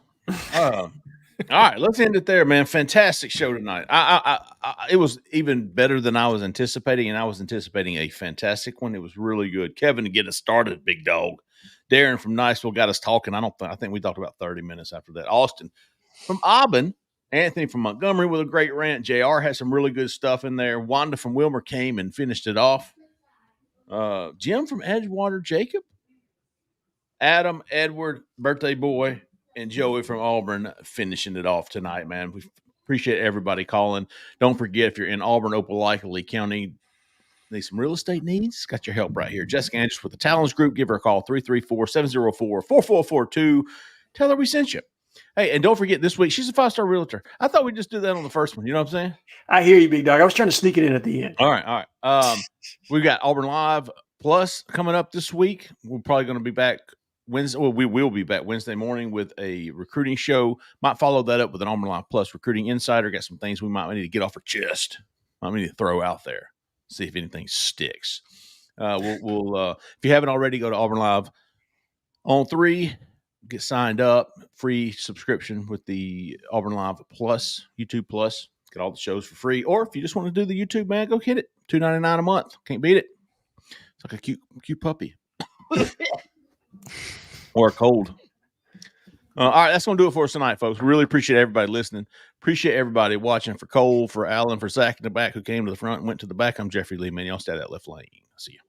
All right, let's end it there, man. Fantastic show tonight. It was even better than I was anticipating, and I was anticipating a fantastic one. It was really good. Kevin to get us started, big dog. Darren from Niceville got us talking. I think we talked about 30 minutes after that. Austin from Auburn, Anthony from Montgomery with a great rant. JR had some really good stuff in there. Wanda from Wilmer came and finished it off. Jim from Edgewater, Jacob, Adam, Edward, birthday boy, and Joey from Auburn finishing it off tonight, man. We appreciate everybody calling. Don't forget, if you're in Auburn, Opelika County, need some real estate needs, got your help right here. Jessica Andrews with the Talons Group. Give her a call, 334-704-4442. Tell her we sent you. Hey, and don't forget, this week, she's a 5-star realtor. I thought we'd just do that on the first one. You know what I'm saying? I hear you, big dog. I was trying to sneak it in at the end. All right. We've got Auburn Live Plus coming up this week. We're probably going to be back Wednesday. Well, we will be back Wednesday morning with a recruiting show. Might follow that up with an Auburn Live Plus recruiting insider. Got some things we might need to get off our chest. Might need to throw out there. See if anything sticks. We'll if you haven't already, go to Auburn Live on 3. Get signed up. Free subscription with the Auburn Live Plus, YouTube Plus. Get all the shows for free. Or if you just want to do the YouTube, man, go hit it. $2.99 a month. Can't beat it. It's like a cute puppy. Or a cold. All right, that's going to do it for us tonight, folks. We really appreciate everybody listening. Appreciate everybody watching. For Cole, for Alan, for Zach in the back who came to the front and went to the back. I'm Jeffrey Lee, man. Y'all stay at that left lane. See you.